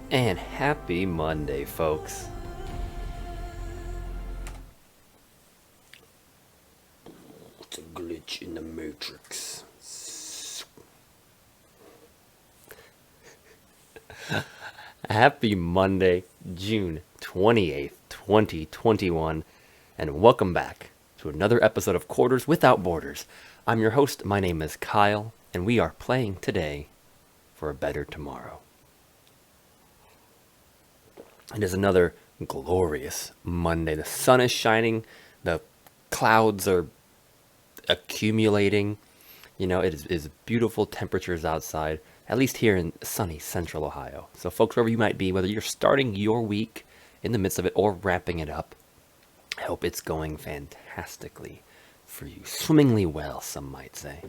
And happy Monday, folks. It's a glitch in the matrix. Happy Monday, June 28th, 2021, and welcome back to another episode of Quarters Without Borders. I'm your host, my name is Kyle, and we are playing today for a better tomorrow. It is another glorious Monday. The sun is shining, the clouds are accumulating. You know, it is beautiful temperatures outside, at least here in sunny central Ohio. So folks, wherever you might be, whether you're starting your week in the midst of it or wrapping it up, I hope it's going fantastically for you. Swimmingly well, some might say.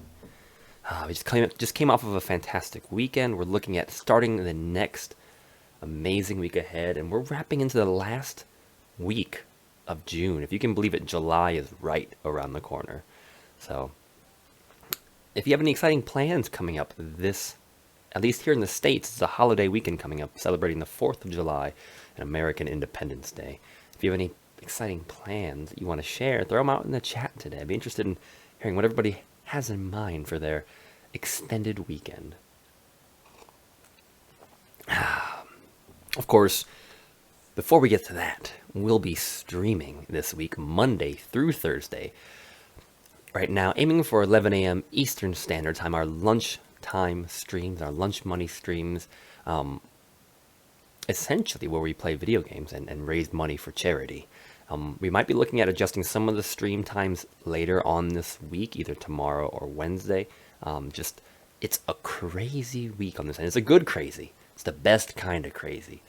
We just came off of a fantastic weekend. We're looking at starting the next amazing week ahead, and we're wrapping into the last week of June. If you can believe it, July is right around the corner. So if you have any exciting plans coming up at least here in the States, it's a holiday weekend coming up, celebrating the 4th of July and American Independence Day. If you have any exciting plans that you want to share, throw them out in the chat today. I'd be interested in hearing what everybody has in mind for their extended weekend. Of course, before we get to that, we'll be streaming this week, Monday through Thursday. Right now, aiming for 11 a.m. Eastern Standard Time, our lunchtime streams, our lunch money streams, essentially where we play video games and raise money for charity. We might be looking at adjusting some of the stream times later on this week, either tomorrow or Wednesday. It's a crazy week on this end. It's a good crazy. It's the best kind of crazy.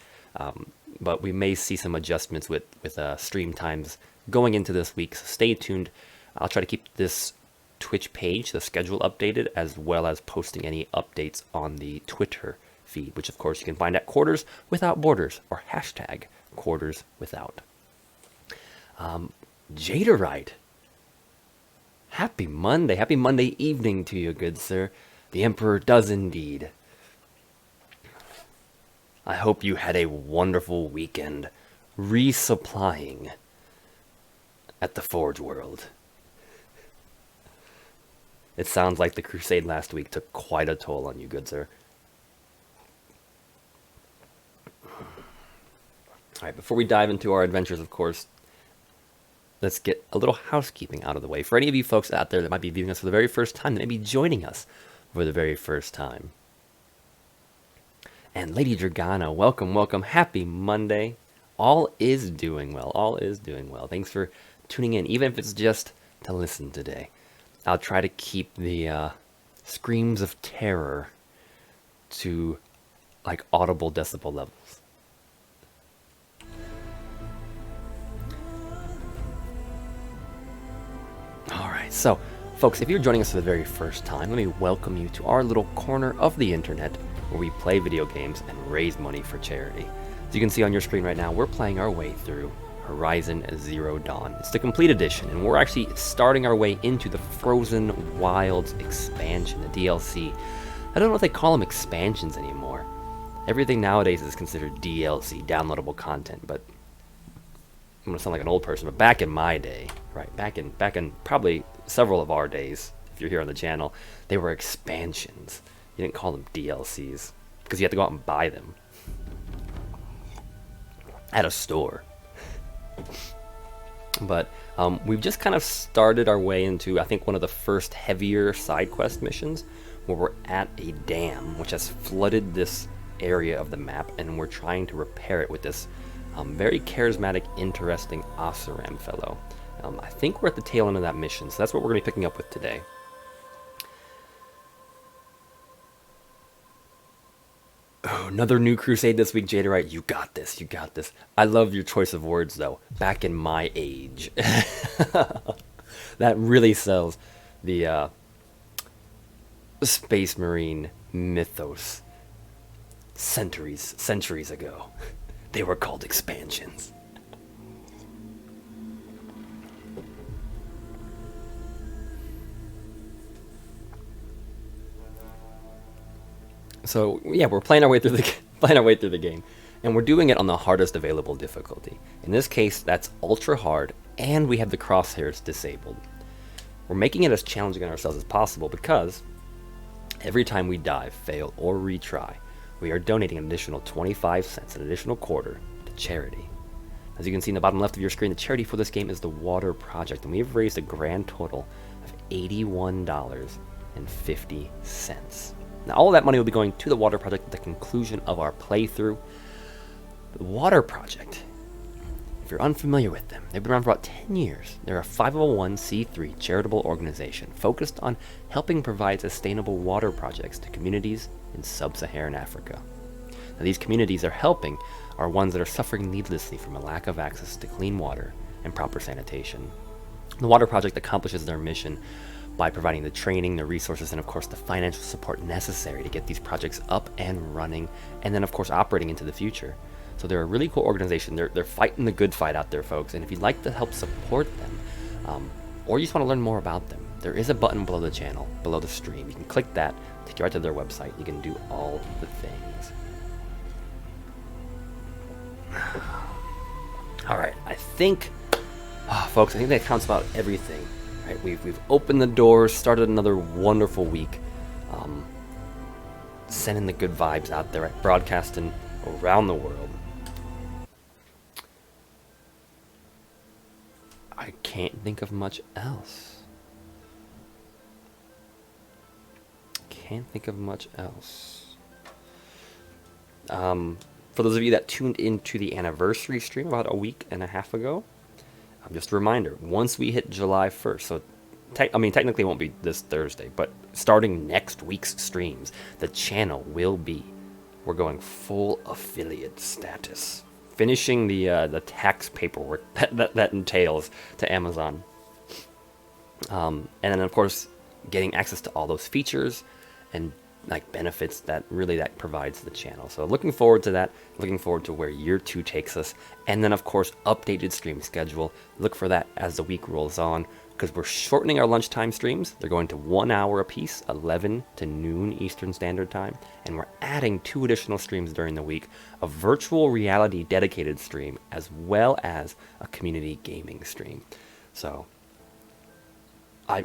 But we may see some adjustments with stream times going into this week, so stay tuned. I'll try to keep this Twitch page, the schedule, updated, as well as posting any updates on the Twitter feed, which of course you can find at Quarters Without Borders, or hashtag Quarters Without. Jaderite, happy Monday evening to you, good sir. The Emperor does indeed. I hope you had a wonderful weekend resupplying at the Forge World. It sounds like the crusade last week took quite a toll on you, good sir. Alright, before we dive into our adventures, of course, let's get a little housekeeping out of the way. For any of you folks out there that might be viewing us for the very first time, that may be joining us for the very first time. And Lady Dragana, welcome. Happy Monday. All is doing well. Thanks for tuning in, even if it's just to listen today. I'll try to keep the screams of terror to like audible decibel levels. Alright, so folks, if you're joining us for the very first time, let me welcome you to our little corner of the internet where we play video games and raise money for charity. As you can see on your screen right now, we're playing our way through Horizon Zero Dawn. It's the complete edition, and we're actually starting our way into the Frozen Wilds expansion, the DLC. I don't know if they call them expansions anymore. Everything nowadays is considered DLC, downloadable content, but I'm gonna sound like an old person, but back in my day, right, back in probably several of our days, if you're here on the channel, they were expansions. You didn't call them DLCs, because you had to go out and buy them at a store. But we've just kind of started our way into, I think, one of the first heavier side quest missions, where we're at a dam which has flooded this area of the map, and we're trying to repair it with this very charismatic, interesting Oseram fellow. I think we're at the tail end of that mission, so that's what we're going to be picking up with today. Oh, another new crusade this week, Jaderite. You got this. I love your choice of words, though. Back in my age. That really sells the Space Marine mythos. Centuries ago. They were called expansions. So yeah, we're playing our way through find our way through the game. And we're doing it on the hardest available difficulty. In this case, that's ultra hard, and we have the crosshairs disabled. We're making it as challenging on ourselves as possible because every time we dive, fail, or retry, we are donating an additional 25 cents, an additional quarter, to charity. As you can see in the bottom left of your screen, the charity for this game is the Water Project, and we have raised a grand total of $81.50. Now, all of that money will be going to the Water Project at the conclusion of our playthrough. The Water Project, if you're unfamiliar with them, they've been around for about 10 years. They're a 501c3 charitable organization focused on helping provide sustainable water projects to communities in sub-Saharan Africa. Now, these communities are helping are ones that are suffering needlessly from a lack of access to clean water and proper sanitation. The Water Project accomplishes their mission by providing the training, the resources, and of course the financial support necessary to get these projects up and running, and then of course operating into the future. So they're a really cool organization. They're fighting the good fight out there, folks. And if you'd like to help support them, or you just want to learn more about them, there is a button below the channel, below the stream. You can click that, take you right to their website. You can do all the things. All right, I think, folks, I think that counts about everything. Right? We've opened the doors, started another wonderful week, sending the good vibes out there, right? Broadcasting around the world. I can't think of much else. Can't think of much else. For those of you that tuned into the anniversary stream about a week and a half ago, just a reminder, once we hit July 1st, so technically it won't be this Thursday, but starting next week's streams, the channel will be, we're going full affiliate status. Finishing the tax paperwork that entails to Amazon. And then of course, getting access to all those features and like benefits that provides the channel. So looking forward to that, looking forward to where year 2 takes us, and then of course updated stream schedule. Look for that as the week rolls on, because we're shortening our lunchtime streams. They're going to 1 hour apiece, 11 to noon Eastern Standard Time, and we're adding 2 additional streams during the week, a virtual reality dedicated stream, as well as a community gaming stream. So I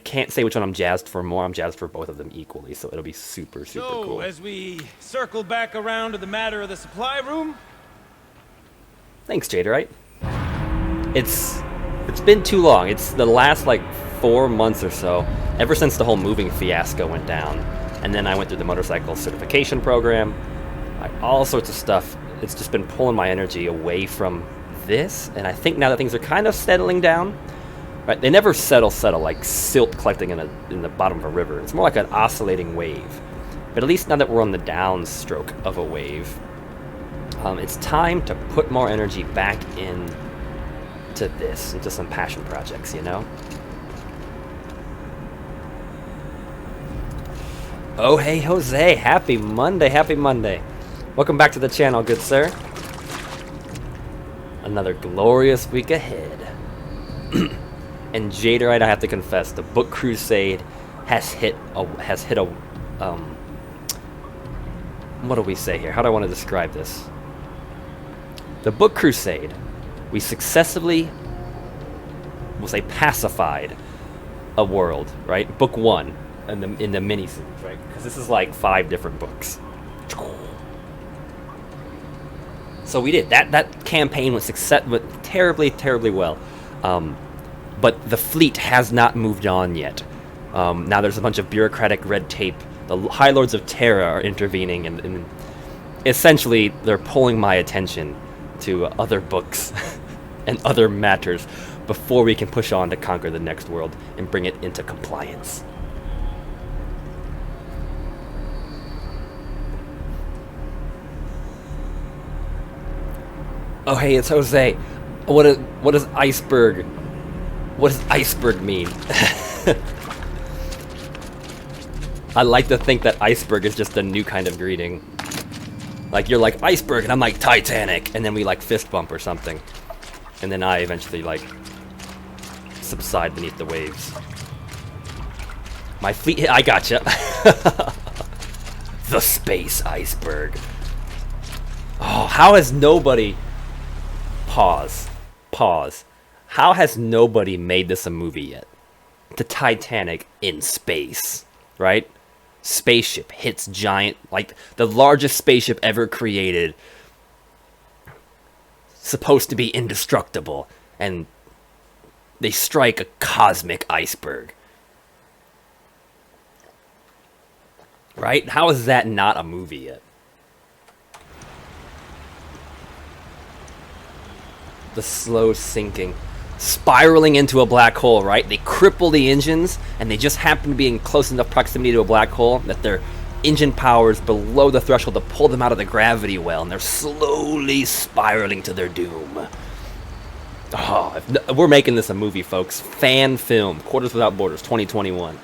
can't say which one I'm jazzed for more. I'm jazzed for both of them equally, so it'll be super cool. So, as we circle back around to the matter of the supply room... Thanks, Jaderite. It's been too long. It's the last, 4 months or so, ever since the whole moving fiasco went down. And then I went through the motorcycle certification program, all sorts of stuff. It's just been pulling my energy away from this, and I think now that things are kind of settling down, right? They never settle like silt collecting in the bottom of a river. It's more like an oscillating wave. But at least now that we're on the downstroke of a wave, it's time to put more energy back into this, into some passion projects, you know? Oh, hey, Jose. Happy Monday, happy Monday. Welcome back to the channel, good sir. Another glorious week ahead. And Jaderite, I have to confess, the Book Crusade has hit a what do we say here? How do I want to describe this? The Book Crusade, we successfully, we'll say, pacified a world, right? Book 1 in the mini-series, right? Because this is like 5 different books. So we did. That campaign was terribly well. But the fleet has not moved on yet. Now there's a bunch of bureaucratic red tape. The High Lords of Terra are intervening, and essentially they're pulling my attention to other books and other matters before we can push on to conquer the next world and bring it into compliance. Oh hey, it's Jose. What is iceberg? What does iceberg mean? I like to think that iceberg is just a new kind of greeting. Like, you're like, iceberg, and I'm like, Titanic, and then we, fist bump or something. And then I eventually, subside beneath the waves. My fleet hit, I gotcha. The space iceberg. how has nobody... Pause. Pause. How has nobody made this a movie yet? The Titanic in space, right? Spaceship hits giant, like the largest spaceship ever created. Supposed to be indestructible. And they strike a cosmic iceberg. Right? How is that not a movie yet? The slow sinking. Spiraling into a black hole, right? They cripple the engines, and they just happen to be in close enough proximity to a black hole that their engine power is below the threshold to pull them out of the gravity well, and they're slowly spiraling to their doom. Oh, we're making this a movie, folks. Fan film. Quarters Without Borders, 2021.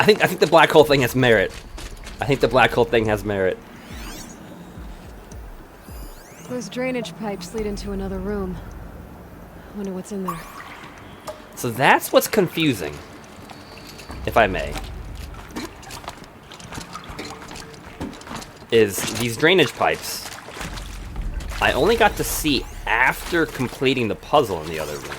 I think the black hole thing has merit. I think the black hole thing has merit. Those drainage pipes lead into another room. I wonder what's in there. So that's what's confusing, if I may. Is these drainage pipes I only got to see after completing the puzzle in the other room.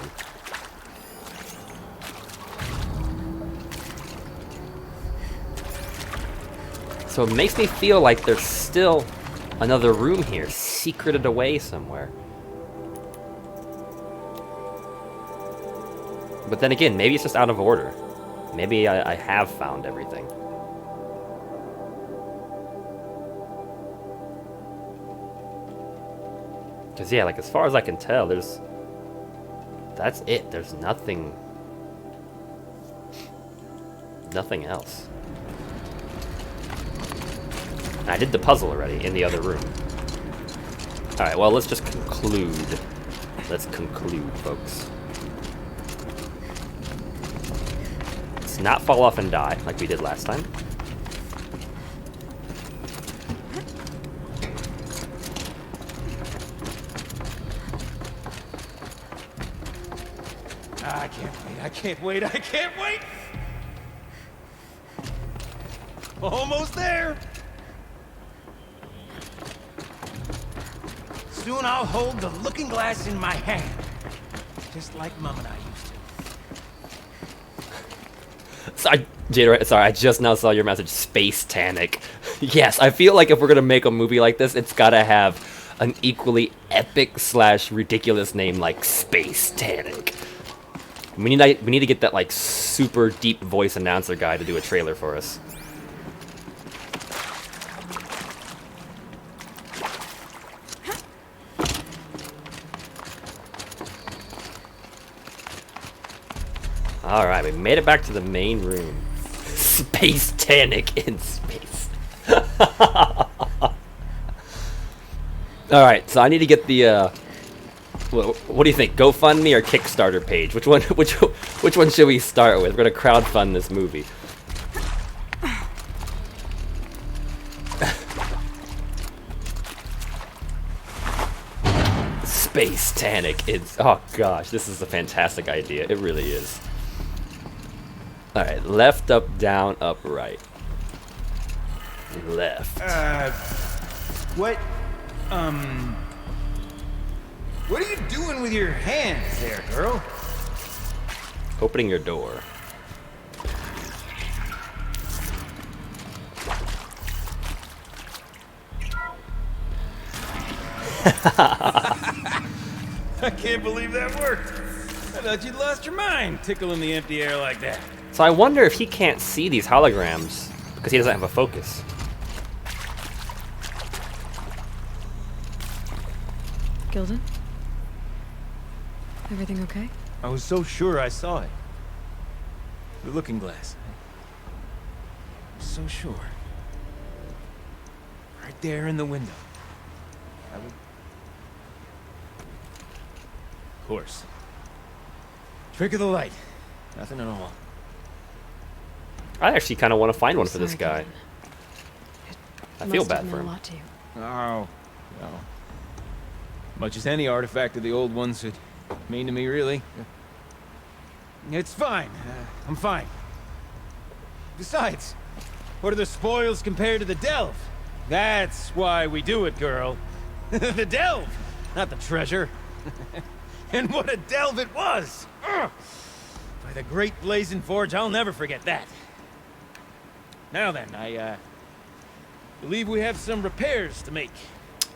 So it makes me feel like there's still another room here, secreted away somewhere. But then again, maybe it's just out of order. Maybe I have found everything. Because yeah, like as far as I can tell, that's it. There's nothing else. I did the puzzle already in the other room. Alright, well, let's just conclude. Let's conclude, folks. Let's not fall off and die like we did last time. I can't wait, I can't wait, I can't wait! Almost there! Soon I'll hold the looking glass in my hand. Just like Mom and I used to. Sorry, Jada, sorry, I just now saw your message, Space Tanic. Yes, I feel like if we're gonna make a movie like this, it's gotta have an equally epic / ridiculous name like Space Tanic. We need to get that like super deep voice announcer guy to do a trailer for us. Alright, we made it back to the main room. Space Tanic in space. Alright, so I need to get the what do you think? GoFundMe or Kickstarter page? Which one should we start with? We're gonna crowdfund this movie. Space Tanic is, oh gosh, this is a fantastic idea. It really is. Alright, left, up, down, up, right. Left. What are you doing with your hands there, girl? Opening your door. I can't believe that worked. I thought you'd lost your mind tickling the empty air like that. So I wonder if he can't see these holograms because he doesn't have a focus. Gilden? Everything okay? I was so sure I saw it. The looking glass. So sure. Right there in the window. I would... Of course. Trick of the light. Nothing at all. I actually kind of want to find one for this Sorry, guy. Gilden. I feel Must have bad for meant him. a lot to you. Oh, no. Much as any artifact of the old ones would mean to me, really. It's fine. I'm fine. Besides, what are the spoils compared to the delve? That's why we do it, girl. The delve, not the treasure. And what a delve it was! Ugh. By the great blazing forge, I'll never forget that. Now then, I believe we have some repairs to make.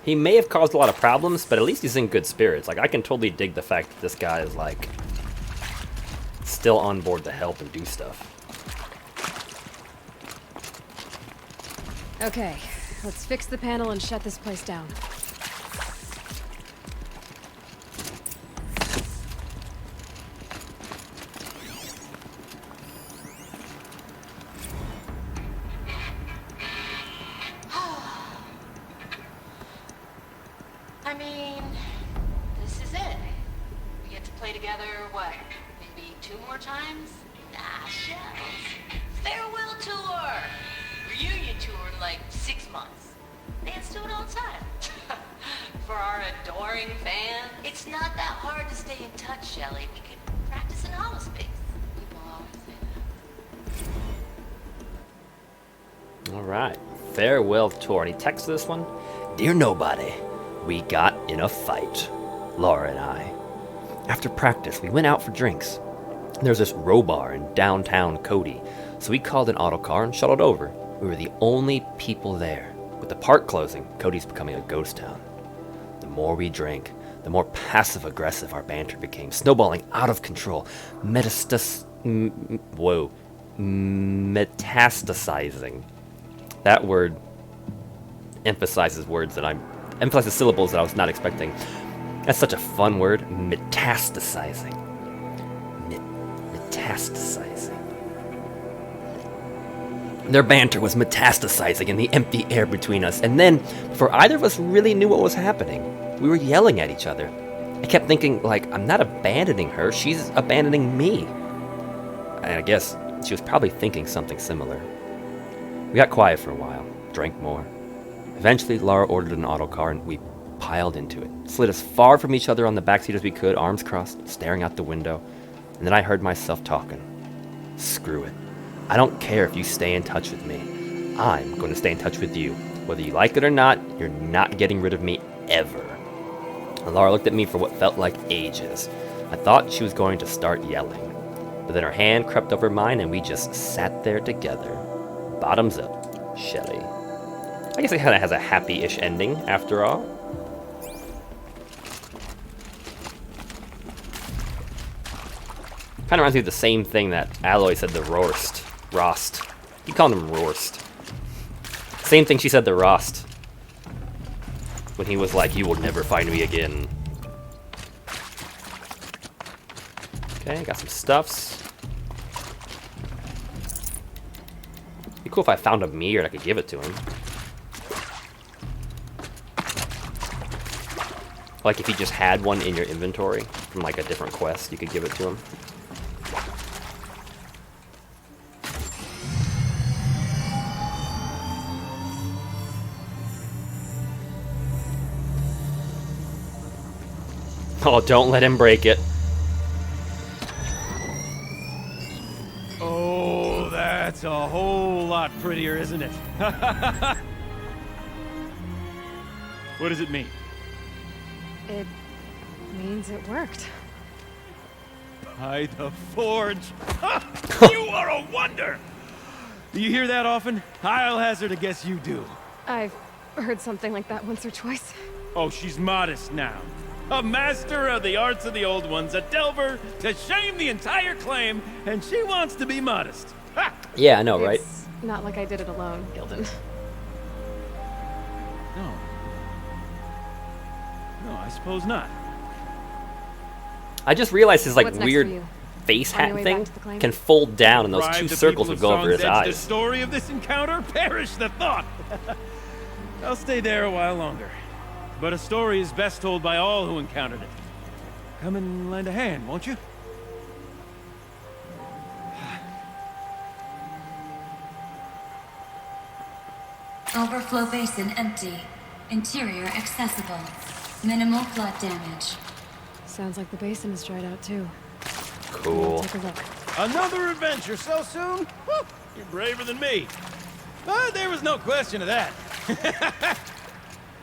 He may have caused a lot of problems, but at least he's in good spirits. Like, I can totally dig the fact that this guy is, like, still on board to help and do stuff. Okay, let's fix the panel and shut this place down. I mean, this is it. We get to play together, what, maybe 2 more times? Nah, shells. Farewell tour! Reunion tour in like 6 months. Fans do it all the time. For our adoring fans, it's not that hard to stay in touch, Shelly. We could practice in holospace. People always say that. All right, farewell tour. And he texted this one. Dear nobody, we got in a fight, Laura and I. After practice, we went out for drinks. There's this row bar in downtown Cody, so we called an autocar and shuttled over. We were the only people there. With the park closing, Cody's becoming a ghost town. The more we drank, the more passive-aggressive our banter became, snowballing out of control, metastasizing. That word emphasizes syllables that I was not expecting. That's such a fun word, metastasizing. Metastasizing. Their banter was metastasizing in the empty air between us, and then, before either of us really knew what was happening, we were yelling at each other. I kept thinking, like, I'm not abandoning her, she's abandoning me. And I guess she was probably thinking something similar. We got quiet for a while, drank more. Eventually, Laura ordered an autocar, and we piled into it, slid as far from each other on the backseat as we could, arms crossed, staring out the window, and then I heard myself talking. Screw it. I don't care if you stay in touch with me. I'm going to stay in touch with you. Whether you like it or not, you're not getting rid of me ever. And Laura looked at me for what felt like ages. I thought she was going to start yelling. But then her hand crept over mine and we just sat there together. Bottoms up, Shelly. I guess it kind of has a happy-ish ending, after all. Kind of reminds me of the same thing that Alloy said to Rost. You called him Rost. Same thing she said to Rost. When he was like, you will never find me again. Okay, got some stuffs. Be cool if I found a mirror and I could give it to him. Like if you just had one in your inventory from like a different quest, you could give it to him. Oh, don't let him break it. Oh, that's a whole lot prettier, isn't it? What does it mean? It means it worked. By the forge. You are a wonder! Do you hear that often? I'll hazard a guess you do. I've heard something like that once or twice. Oh, she's modest now. A master of the arts of the old ones, a delver to shame the entire claim, and she wants to be modest. Ha! Yeah, I know, right? It's not like I did it alone, Gildan. No. No, I suppose not. I just realized his like What's next weird for you? face On your hat way thing back to the claim? can fold down and those Deprive two the circles people would of go over his Song's Edge eyes. The story of this encounter, perish the thought. I'll stay there a while longer. But a story is best told by all who encountered it. Come and lend a hand, won't you? Overflow basin empty. Interior accessible. Minimal flood damage. Sounds like the basin is dried out too. Cool. Take a look. Another adventure so soon? Whew, you're braver than me. But there was no question of that.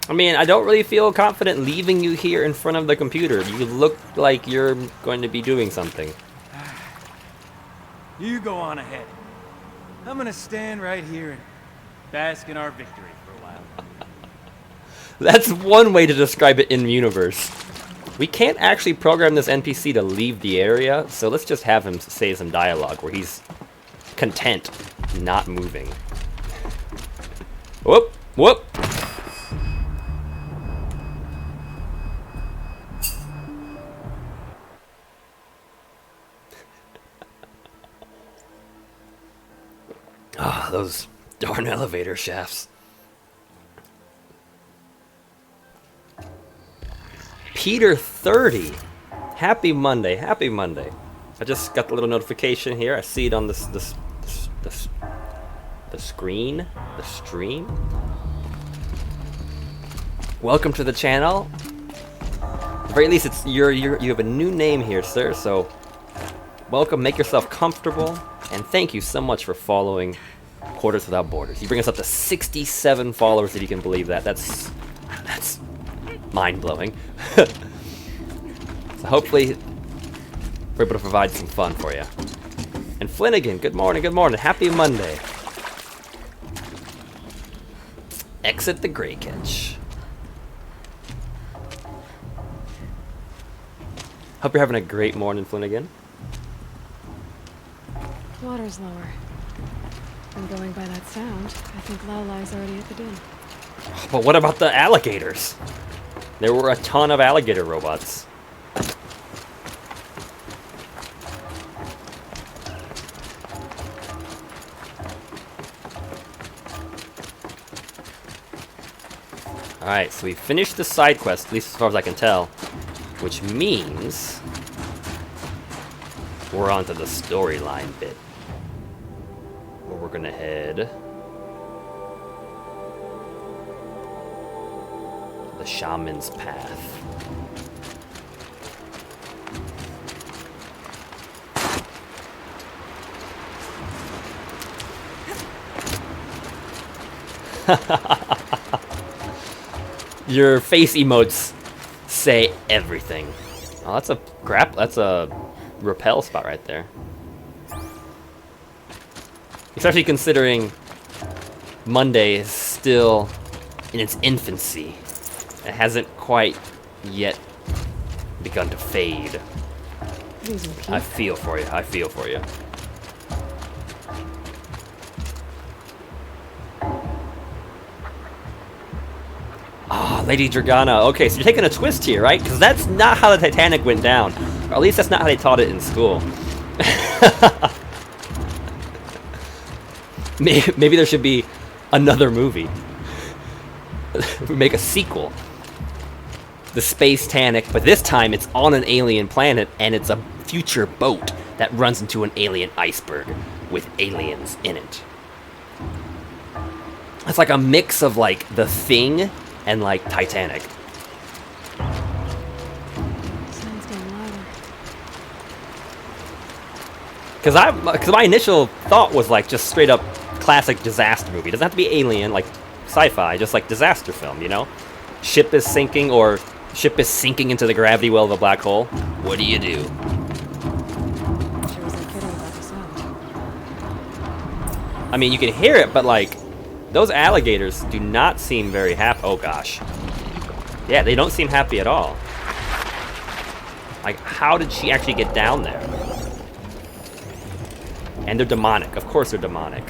I mean, I don't really feel confident leaving you here in front of the computer. You look like you're going to be doing something. You go on ahead. I'm gonna stand right here and bask in our victory for a while. That's one way to describe it in universe. We can't actually program this NPC to leave the area, so let's just have him say some dialogue where he's content, not moving. Whoop, whoop. Ah, those darn elevator shafts. Peter 30. Happy Monday, happy Monday. I just got the little notification here. I see it on the screen, the stream. Welcome to the channel. At the very least, it's you have a new name here, sir. So welcome. Make yourself comfortable, and thank you so much for following Quarters Without Borders. You bring us up to 67 followers, if you can believe that. That's mind-blowing. So hopefully we're able to provide some fun for you. And Flanagan, good morning, happy Monday. Exit the Grey Catch. Hope you're having a great morning, Flanagan. Water's lower. And going by that sound, I think Laolai's already at the den. But what about the alligators? There were a ton of alligator robots. Alright, so we finished the side quest, at least as far as I can tell. Which means we're on to the storyline bit. Where we're gonna head the Shaman's Path. Your face emotes say everything. Oh, that's a rappel spot right there. Especially considering Monday is still in its infancy. It hasn't quite yet begun to fade. I feel for you. I feel for you. Ah, Lady Dragana. Okay, so you're taking a twist here, right? Because that's not how the Titanic went down. Or at least that's not how they taught it in school. Maybe there should be another movie. We make a sequel. The Space Tanic, but this time it's on an alien planet and it's a future boat that runs into an alien iceberg with aliens in it. It's like a mix of like The Thing and like Titanic. Sounds getting louder. Because my initial thought was like just straight up classic disaster movie. It doesn't have to be alien, like sci-fi, just like disaster film, you know? Ship is sinking into the gravity well of a black hole. What do you do? Sure was that kid about the sound. I mean, you can hear it, but like, those alligators do not seem very happy. Oh gosh. Yeah, they don't seem happy at all. Like, how did she actually get down there? And they're demonic. Of course they're demonic.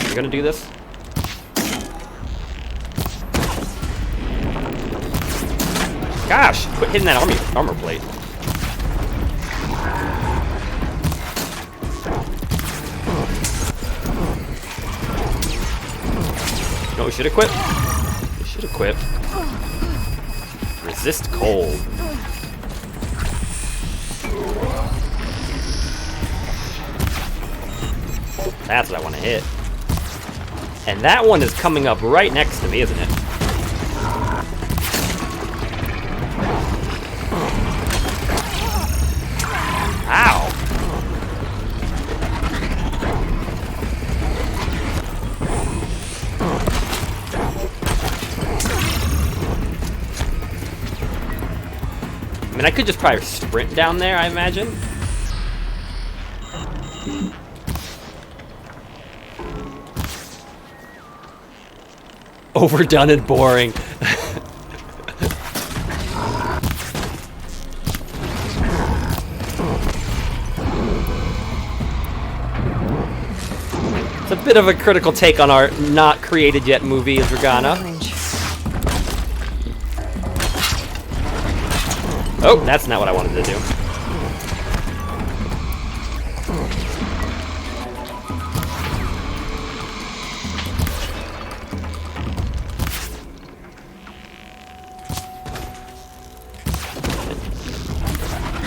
You gonna do this? Gosh, quit hitting that armor plate. No, we should have quit. We should have quit. Resist cold. That's what I want to hit. And that one is coming up right next to me, isn't it? mean, I could just probably sprint down there, I imagine. Overdone and boring. It's a bit of a critical take on our not created yet movie as Dragana. Oh, that's not what I wanted to do.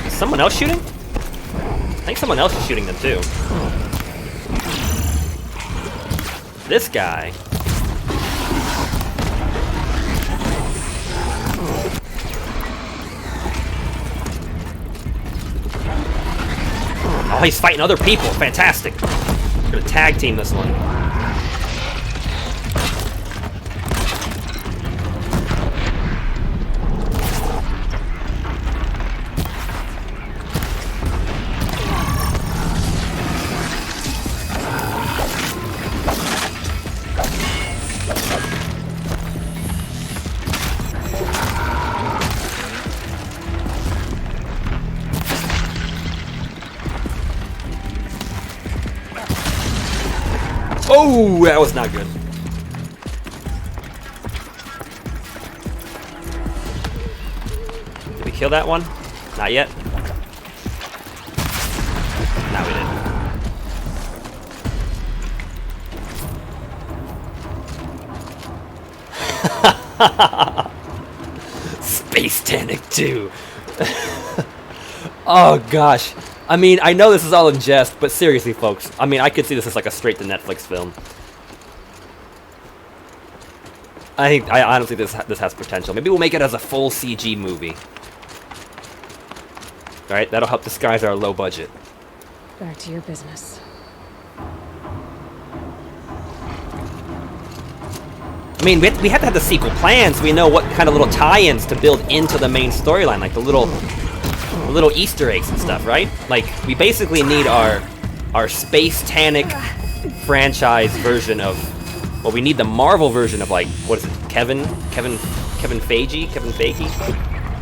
Is someone else shooting? I think someone else is shooting them too. This guy. Oh, he's fighting other people. Fantastic. We're gonna tag team this one. Oh, that was not good. Did we kill that one? Not yet. No, we didn't. Space Tanic 2. Oh gosh. I mean, I know this is all in jest, but seriously, folks. I mean, I could see this as like a straight-to-Netflix film. I honestly this has potential. Maybe we'll make it as a full CG movie. All right, that'll help disguise our low budget. Back to your business. I mean, we have to have the sequel plans. So we know what kind of little tie-ins to build into the main storyline, like the little Easter eggs and stuff, right? Like, we basically need our Space Tanic franchise version of, well, we need the Marvel version of, like, what is it, Kevin Feige,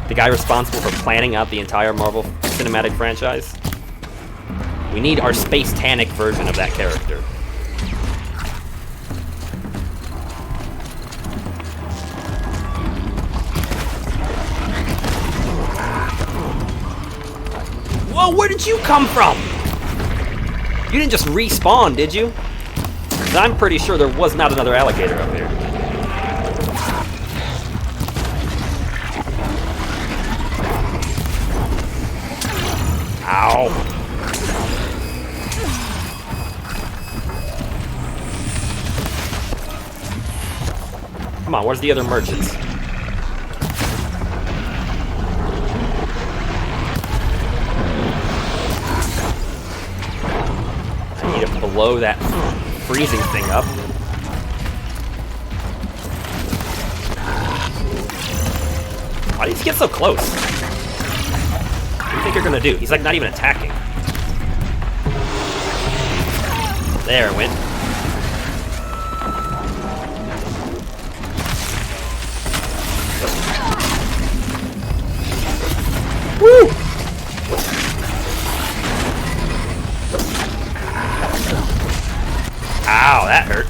the guy responsible for planning out the entire Marvel cinematic franchise. We need our Space Tanic version of that character. Whoa, where did you come from? You didn't just respawn, did you? 'Cause I'm pretty sure there was not another alligator up here. Ow. Come on, where's the other merchants? Blow that freezing thing up. Why did he get so close? What do you think you're gonna do? He's like not even attacking. There it went. Woo! Ow, that hurt.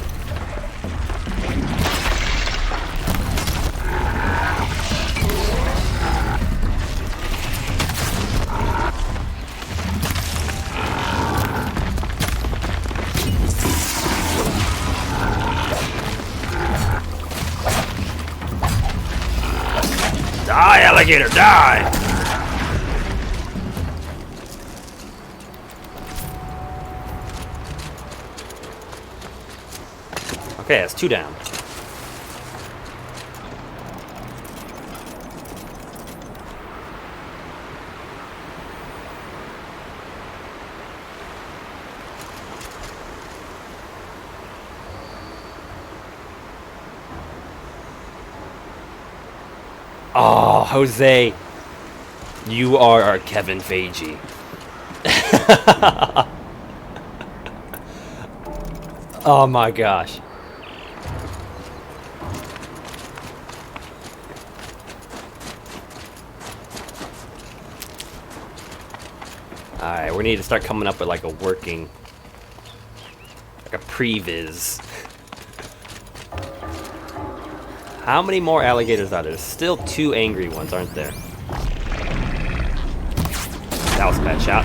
Die, alligator, die! Okay, that's 2 down. Oh, Jose. You are our Kevin Feige. Oh my gosh. Alright, we need to start coming up with like a working, like a previs. How many more alligators are there? There's still 2 angry ones, aren't there? That was a bad shot.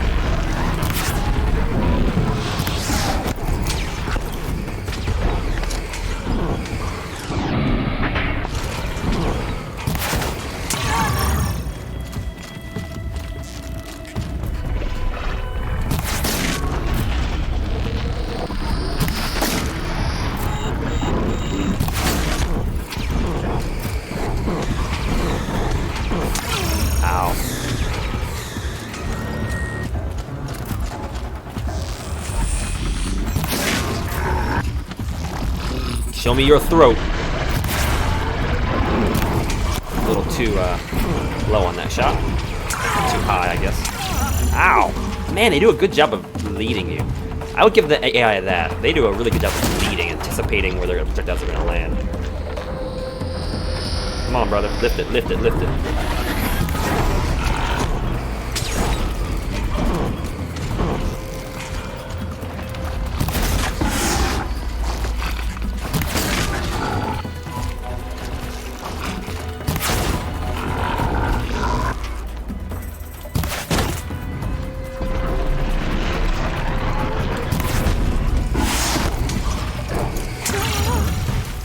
Ow. Show me your throat. A little too low on that shot. Too high, I guess. Ow! Man, they do a good job of leading you. I would give the AI that. They do a really good job of leading, anticipating where their projectiles are going to land. Come on, brother. Lift it, lift it, lift it.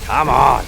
Come on!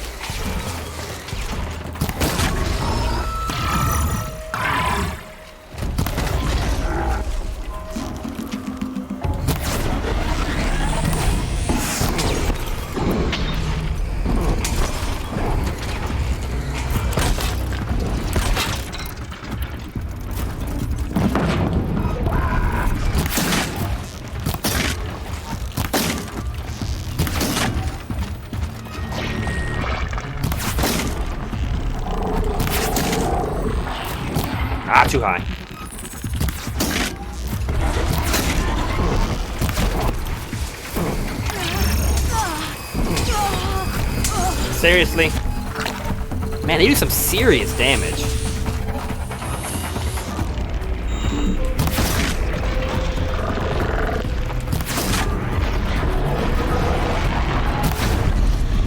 Ah, too high. Seriously? Man, they do some serious damage.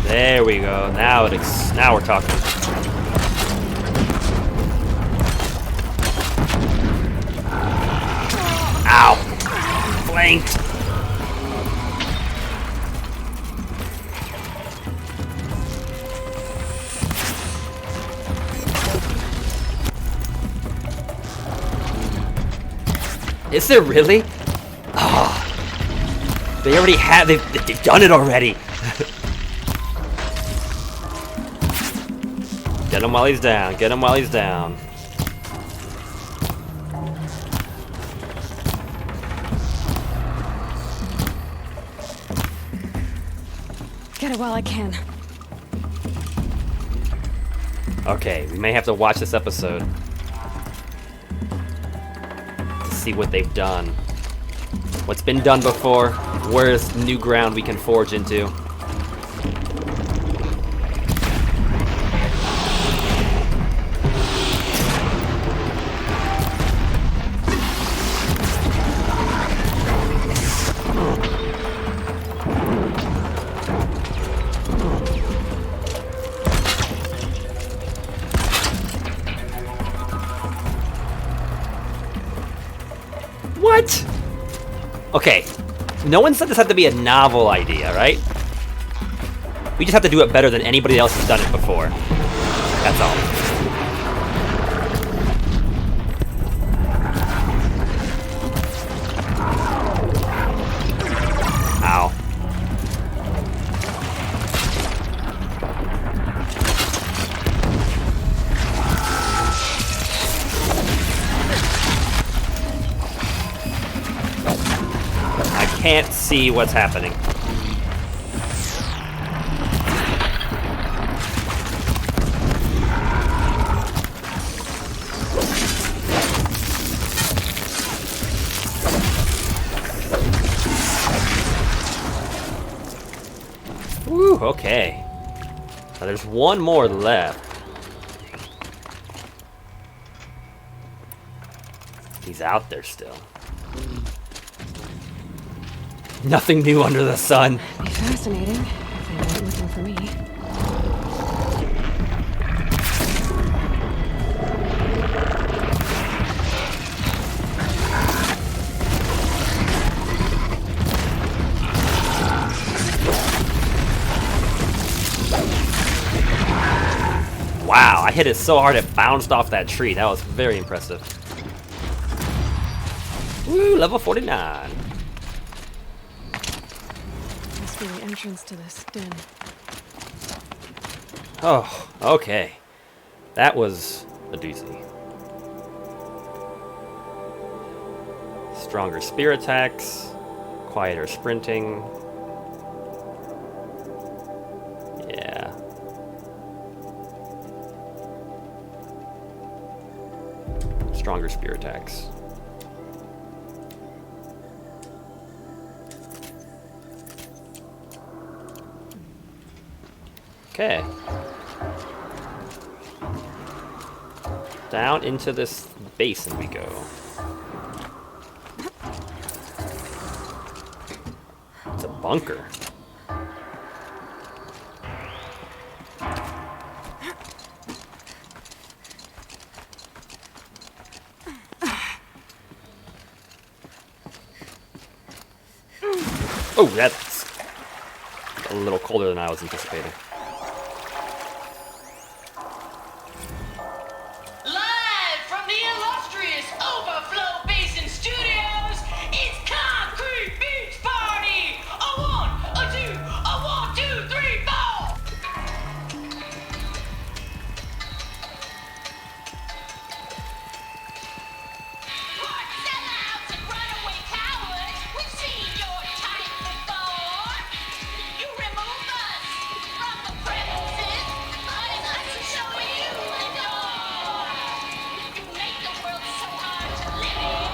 There we go. Now now we're talking. Ow! Flanked! Is there really? Oh, they already have. They've done it already. Get him while he's down. Get him while he's down. Get it while I can. Okay, we may have to watch this episode to see what they've done. What's been done before? Where's new ground we can forge into? What? Okay, no one said this had to be a novel idea, right? We just have to do it better than anybody else has done it before. That's all. Ow. Can't see what's happening. okay. Now there's one more left. He's out there still. Nothing new under the sun. Be fascinating if they weren't looking for me. Wow, I hit it so hard it bounced off that tree. That was very impressive. Woo, level 49. Must be the entrance to this den. Oh, okay. That was a doozy. Stronger spear attacks, quieter sprinting. Yeah. Stronger spear attacks. Okay. Down into this basin we go. It's a bunker. Oh, that's a little colder than I was anticipating. Live from the illustrious Overflow Basin Studios, it's Concrete Beach Party! A one, a two, a 1, 2, 3, 4! What sellouts and runaway cowards, we've seen your type before! You remove us from the premises, but it's us to show you the door! You make the world so hard to live in.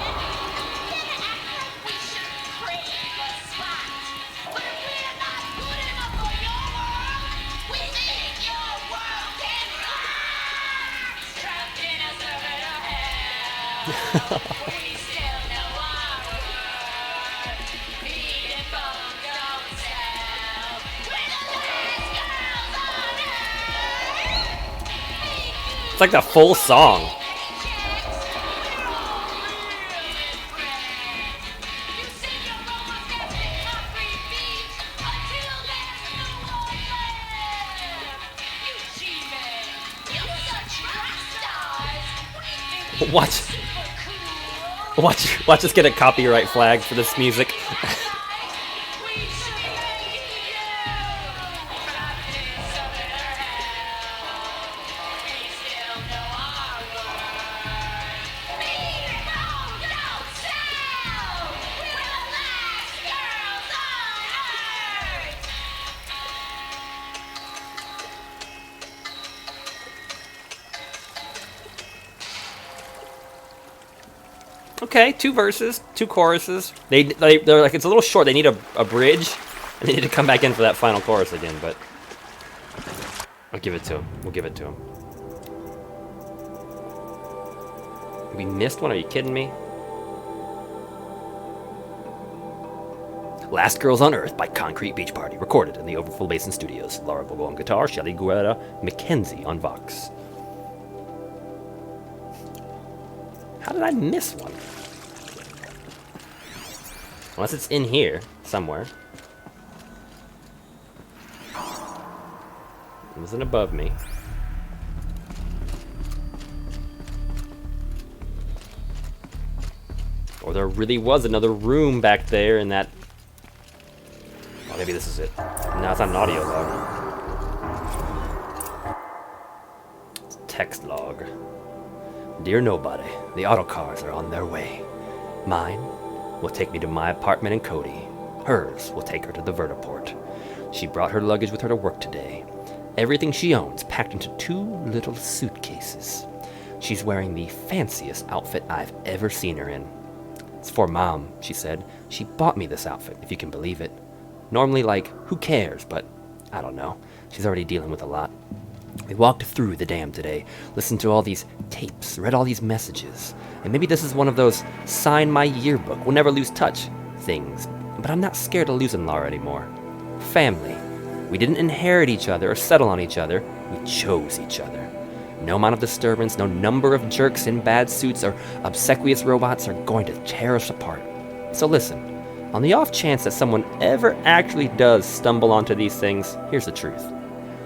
Kinda act like we should crave a spot. But if we're not good enough for your world, we think your world can rock! Trapped in a circuit of hell. We still know our worth. Feeding bones don't sell. We're the last girls on earth. It's like the full song. Watch us get a copyright flag for this music. Okay, 2 verses, 2 choruses. They're like, it's a little short. They need a bridge, and they need to come back in for that final chorus again. But I'll give it to him. We'll give it to him. We missed one. Are you kidding me? Last Girls on Earth by Concrete Beach Party, recorded in the Overflow Basin Studios. Laura Bogo on guitar, Shelly Guerra, Mackenzie on Vox. How did I miss one? Unless it's in here somewhere. It wasn't above me. Or there really was another room back there in that... Oh, maybe this is it. No, it's not an audio log. It's a text log. Dear Nobody, the autocars are on their way. Mine will take me to my apartment in Cody. Hers will take her to the vertiport. She brought her luggage with her to work today. Everything she owns packed into 2 little suitcases. She's wearing the fanciest outfit I've ever seen her in. It's for Mom, she said. She bought me this outfit, if you can believe it. Normally, like, who cares, but I don't know. She's already dealing with a lot. We walked through the dam today, listened to all these tapes, read all these messages. And maybe this is one of those sign my yearbook, we'll never lose touch things. But I'm not scared of losing Lara anymore. Family. We didn't inherit each other or settle on each other. We chose each other. No amount of disturbance, no number of jerks in bad suits or obsequious robots are going to tear us apart. So listen, on the off chance that someone ever actually does stumble onto these things, here's the truth.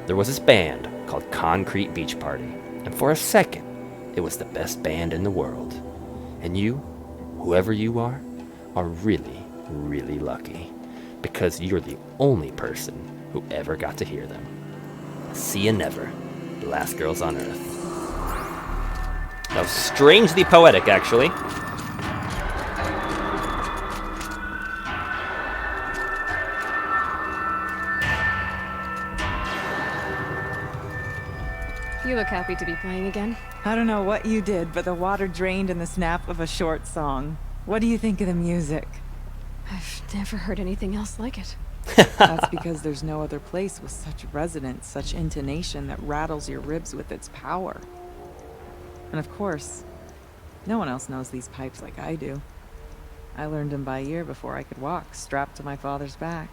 There was this band called Concrete Beach Party, and for a second, it was the best band in the world. And you, whoever you are really, really lucky, because you're the only person who ever got to hear them. See you never, the last girls on Earth. That was strangely poetic, actually. You look happy to be playing again. I don't know what you did, but the water drained in the snap of a short song. What do you think of the music? I've never heard anything else like it. That's because there's no other place with such resonance, such intonation that rattles your ribs with its power. And of course, no one else knows these pipes like I do. I learned them by ear before I could walk, strapped to my father's back.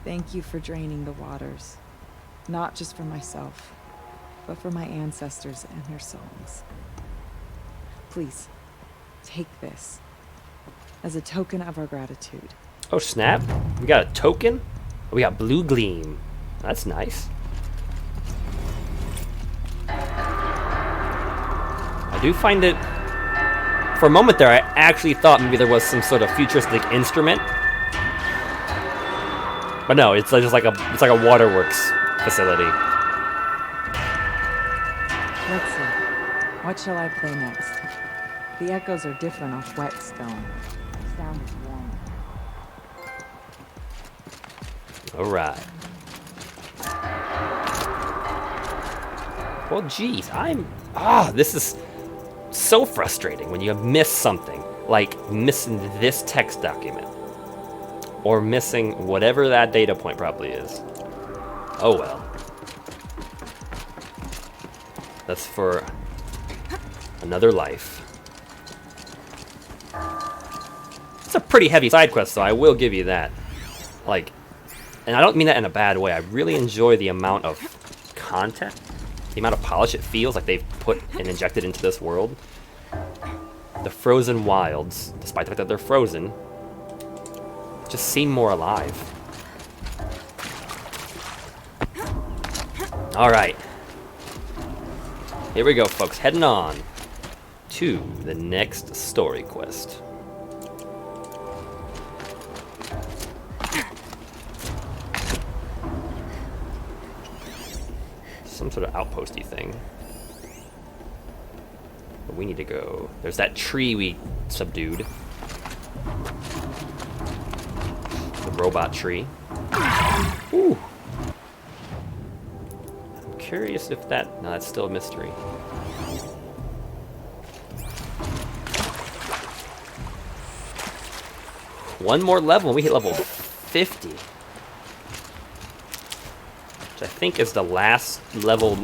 Thank you for draining the waters. Not just for myself, but for my ancestors and their songs. Please, take this as a token of our gratitude. Oh snap, we got a token? Oh, we got Blue Gleam. That's nice. I do find it... For a moment there, I actually thought maybe there was some sort of futuristic instrument. But no, it's just like a waterworks facility. Let's see. What shall I play next? The echoes are different off wet stone. The sound is warmer. Alright. Well, geez, this is so frustrating when you miss something. Like missing this text document. Or missing whatever that data point probably is. Oh well. That's for another life. It's a pretty heavy side quest, though, I will give you that. Like, and I don't mean that in a bad way. I really enjoy the amount of content, the amount of polish it feels like they've put and injected into this world. The frozen wilds, despite the fact that they're frozen, just seem more alive. Alright. Here we go, folks. Heading on to the next story quest. Some sort of outposty thing. But we need to go. There's that tree we subdued. The robot tree. Ooh. I'm curious if that... No, that's still a mystery. One more level and we hit level 50. Which I think is the last level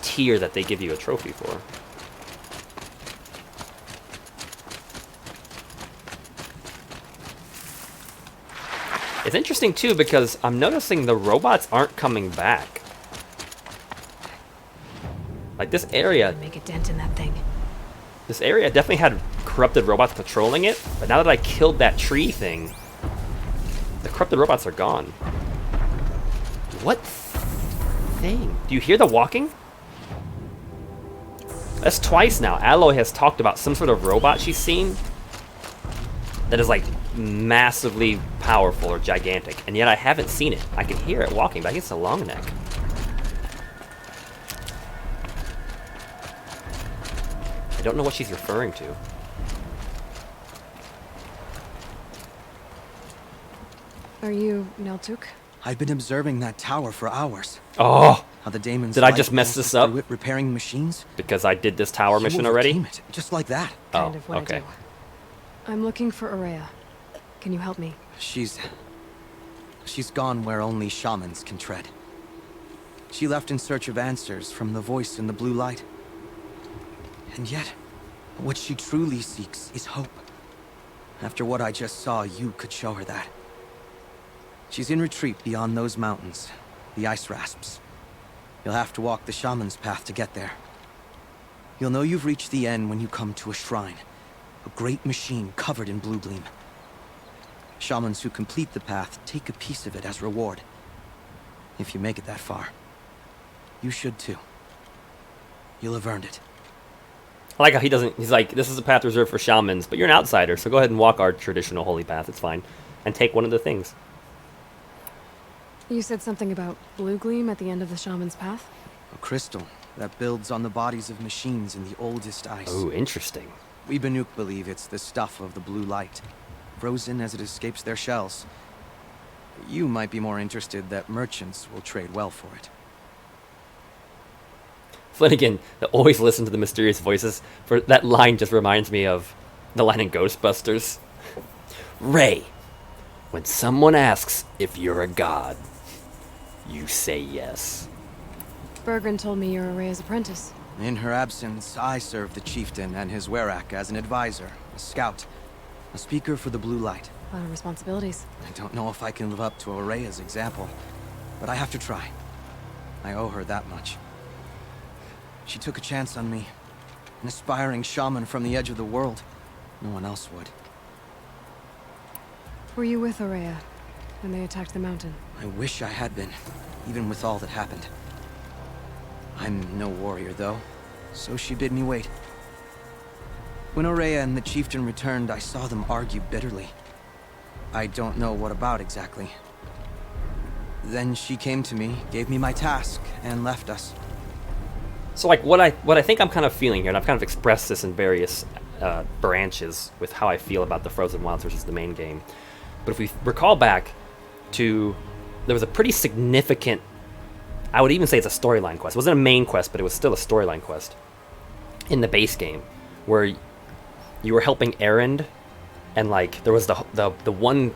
tier that they give you a trophy for. It's interesting too because I'm noticing the robots aren't coming back. Like this area, Make a dent in that thing. this area definitely had corrupted robots patrolling it, but now that I killed that tree thing, the corrupted robots are gone. What thing? Do you hear the walking? That's twice now. Aloy has talked about some sort of robot she's seen that is like massively powerful or gigantic, and yet I haven't seen it. I can hear it walking, but I guess it's a long neck. I don't know what she's referring to. Are you Neltuk? I've been observing that tower for hours. Oh, How the daemons Did I light just mess passes this up? through it, repairing machines. because I did this tower You mission already? overcame it, just like that. Kind Oh, of what okay. I do. I'm looking for Araya. Can you help me? She's She's gone where only shamans can tread. She left in search of answers from the voice in the blue light. And yet, what she truly seeks is hope. After what I just saw, you could show her that. She's in retreat beyond those mountains, the ice rasps. You'll have to walk the shaman's path to get there. You'll know you've reached the end when you come to a shrine, a great machine covered in blue gleam. Shamans who complete the path take a piece of it as reward. If you make it that far, you should too. You'll have earned it. I like how he's like, this is a path reserved for shamans, but you're an outsider, so go ahead and walk our traditional holy path, it's fine. And take one of the things. You said something about blue gleam at the end of the shaman's path? A crystal that builds on the bodies of machines in the oldest ice. Oh, interesting. We Banuk believe it's the stuff of the blue light, frozen as it escapes their shells. You might be more interested that merchants will trade well for it. Flanagan, always listen to the mysterious voices. For that line just reminds me of the line in Ghostbusters. Ray, when someone asks if you're a god, you say yes. Bergren told me you're Araya's apprentice. In her absence, I served the chieftain and his werak as an advisor, a scout, a speaker for the blue light. A lot of responsibilities. I don't know if I can live up to Araya's example, but I have to try. I owe her that much. She took a chance on me, an aspiring shaman from the edge of the world. No one else would. Were you with Araya when they attacked the mountain? I wish I had been, even with all that happened. I'm no warrior, though, so she bid me wait. When Araya and the chieftain returned, I saw them argue bitterly. I don't know what about exactly. Then she came to me, gave me my task, and left us. So like what I think I'm kind of feeling here, and I've kind of expressed this in various branches with how I feel about the Frozen Wilds versus the main game. But if we recall back to, there was a pretty significant, I would even say it's a storyline quest. It wasn't a main quest, but it was still a storyline quest in the base game, where you were helping Erend, and like there was the one,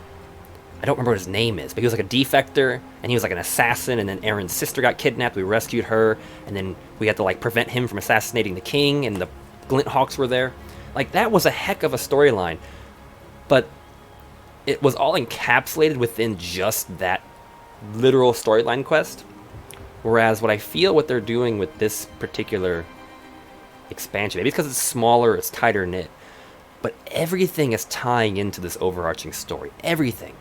I don't remember what his name is, but he was like a defector, and he was like an assassin, and then Erend's sister got kidnapped, we rescued her, and then we had to like prevent him from assassinating the king, and the Glint Hawks were there. Like that was a heck of a storyline, but it was all encapsulated within just that literal storyline quest. Whereas what I feel what they're doing with this particular expansion, maybe it's because it's smaller, it's tighter knit, but everything is tying into this overarching story. Everything.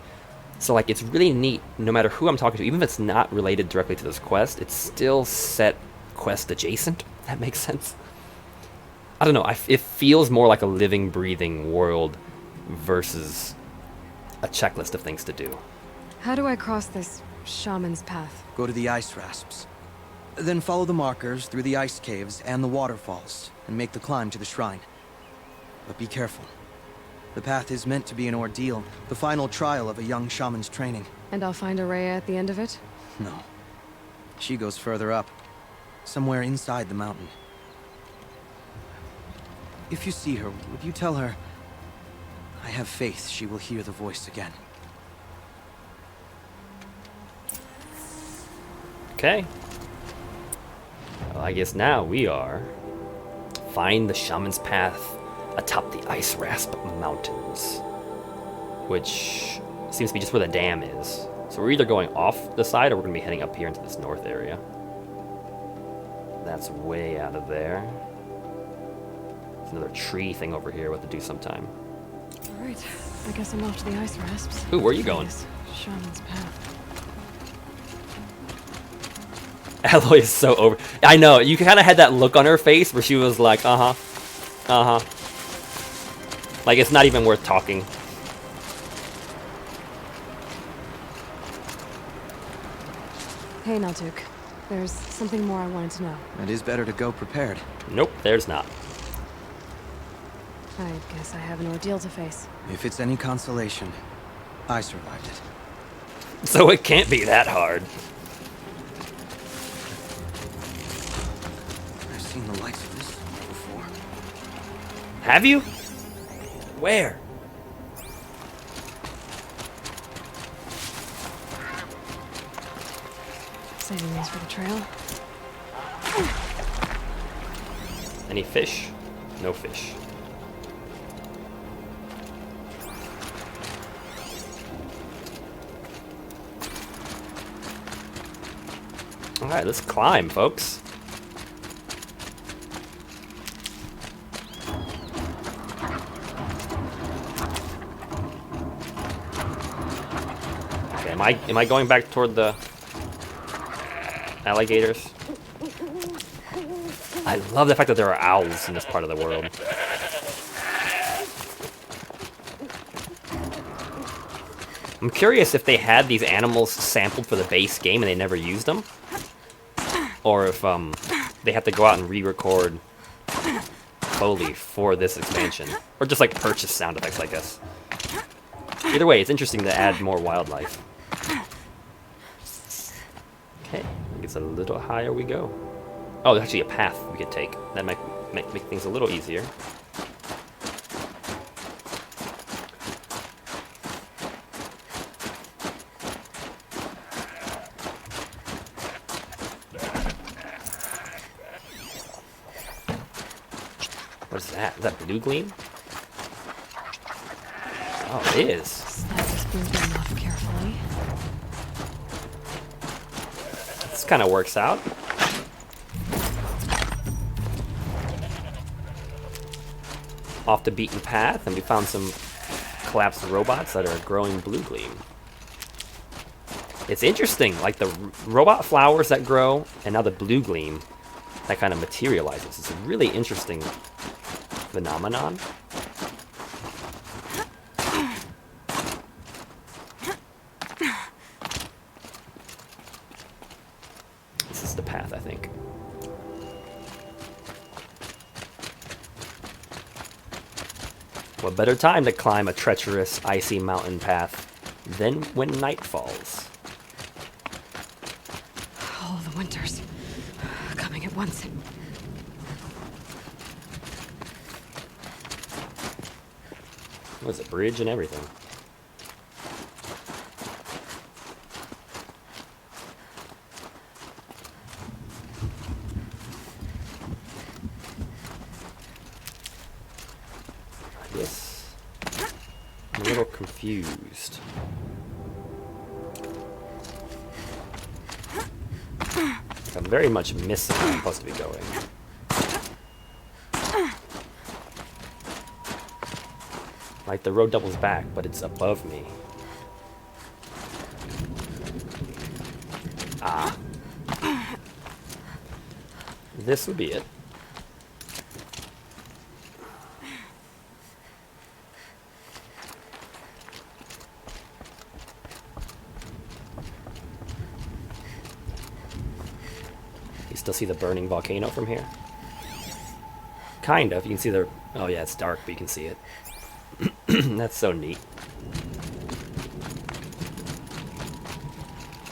So like it's really neat, no matter who I'm talking to, even if it's not related directly to this quest, it's still set quest adjacent, if that makes sense. I don't know, it feels more like a living, breathing world versus a checklist of things to do. How do I cross this shaman's path? Go to the ice rasps. Then follow the markers through the ice caves and the waterfalls, and make the climb to the shrine. But be careful. The path is meant to be an ordeal, the final trial of a young shaman's training. And I'll find Araya at the end of it? No. She goes further up, somewhere inside the mountain. If you see her, would you tell her, I have faith she will hear the voice again. Okay. Well, I guess now we are find the shaman's path atop the Ice Rasp Mountains, which seems to be just where the dam is. So we're either going off the side or we're going to be heading up here into this north area. That's way out of there. There's another tree thing over here we'll have to do sometime. Alright, I guess I'm off to the ice rasps. Ooh, where are you going? This shaman's path. Alloy is so over. I know, you kind of had that look on her face where she was like, like it's not even worth talking. Hey, Naltuk. There's something more I wanted to know. It is better to go prepared. Nope, there's not. I guess I have an ordeal to face. If it's any consolation, I survived it. So it can't be that hard. I've seen the likes of this before. Have you? Where? Saving these for the trail. Any fish? No fish. Alright, let's climb, folks. Okay, am I going back toward the alligators? I love the fact that there are owls in this part of the world. I'm curious if they had these animals sampled for the base game and they never used them. Or if they have to go out and re-record Foley for this expansion. Or just like purchase sound effects, I guess. Either way, it's interesting to add more wildlife. Okay, I think it's a little higher we go. Oh, there's actually a path we could take. That might make things a little easier. What's that? Is that blue gleam? Oh, it is. Slide this blue gleam off carefully. This kind of works out. Off the beaten path, and we found some collapsed robots that are growing blue gleam. It's interesting, like the robot flowers that grow, and now the blue gleam that kind of materializes. It's a really interesting phenomenon. This is the path, I think. What better time to climb a treacherous, icy mountain path than when night falls? All the winters coming at once. There's a bridge and everything. I guess I'm a little confused. I'm very much missing where I'm supposed to be going. Like the road doubles back, but it's above me. Ah. This would be it. You still see the burning volcano from here? Kind of. You can see the... Oh yeah, it's dark, but you can see it. That's so neat.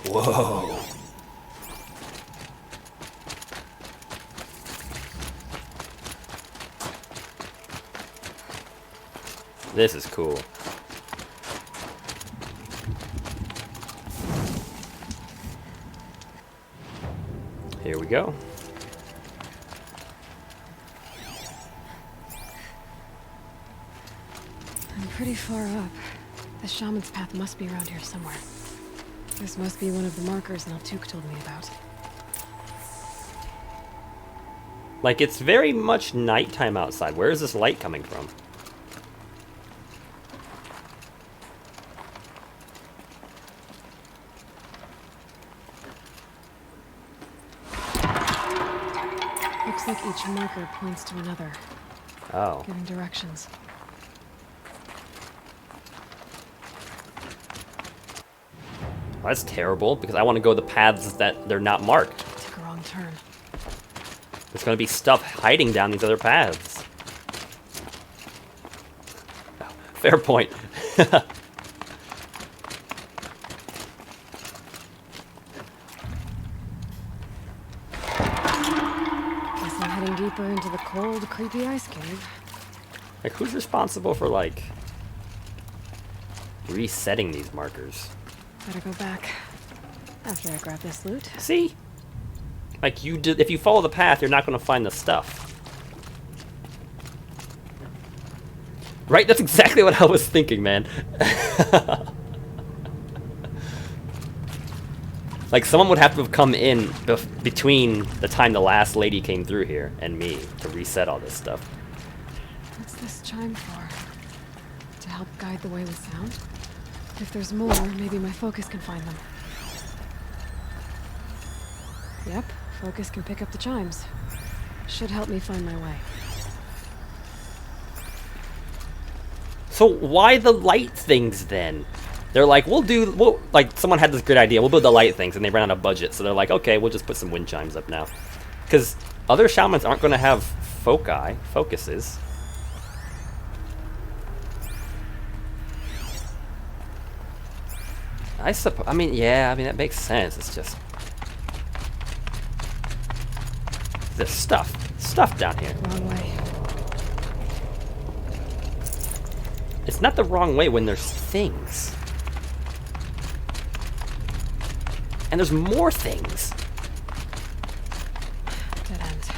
Whoa. This is cool. Here we go. I'm pretty far up. The shaman's path must be around here somewhere. This must be one of the markers Naltuk told me about. Like, it's very much nighttime outside. Where is this light coming from? Looks like each marker points to another, Oh. giving directions. Well, that's terrible, because I want to go the paths that they're not marked. Took a wrong turn. There's going to be stuff hiding down these other paths. Oh, fair point. Guess I'm heading deeper into the cold, creepy ice cave. Like, who's responsible for, like, resetting these markers? Better go back. After I grab this loot. See? Like, if you follow the path, you're not going to find the stuff. Right? That's exactly what I was thinking, man. Like, someone would have to have come in between the time the last lady came through here and me to reset all this stuff. What's this chime for? To help guide the way with sound? If there's more, maybe my focus can find them. Yep, focus can pick up the chimes. Should help me find my way. So why the light things then? They're like, like, someone had this great idea, we'll build the light things, and they ran out of budget, so they're like, okay, we'll just put some wind chimes up now. Because other shamans aren't going to have focuses. I mean, that makes sense. It's just... There's stuff down here. Wrong way. It's not the wrong way when there's things. And there's more things. Dead end.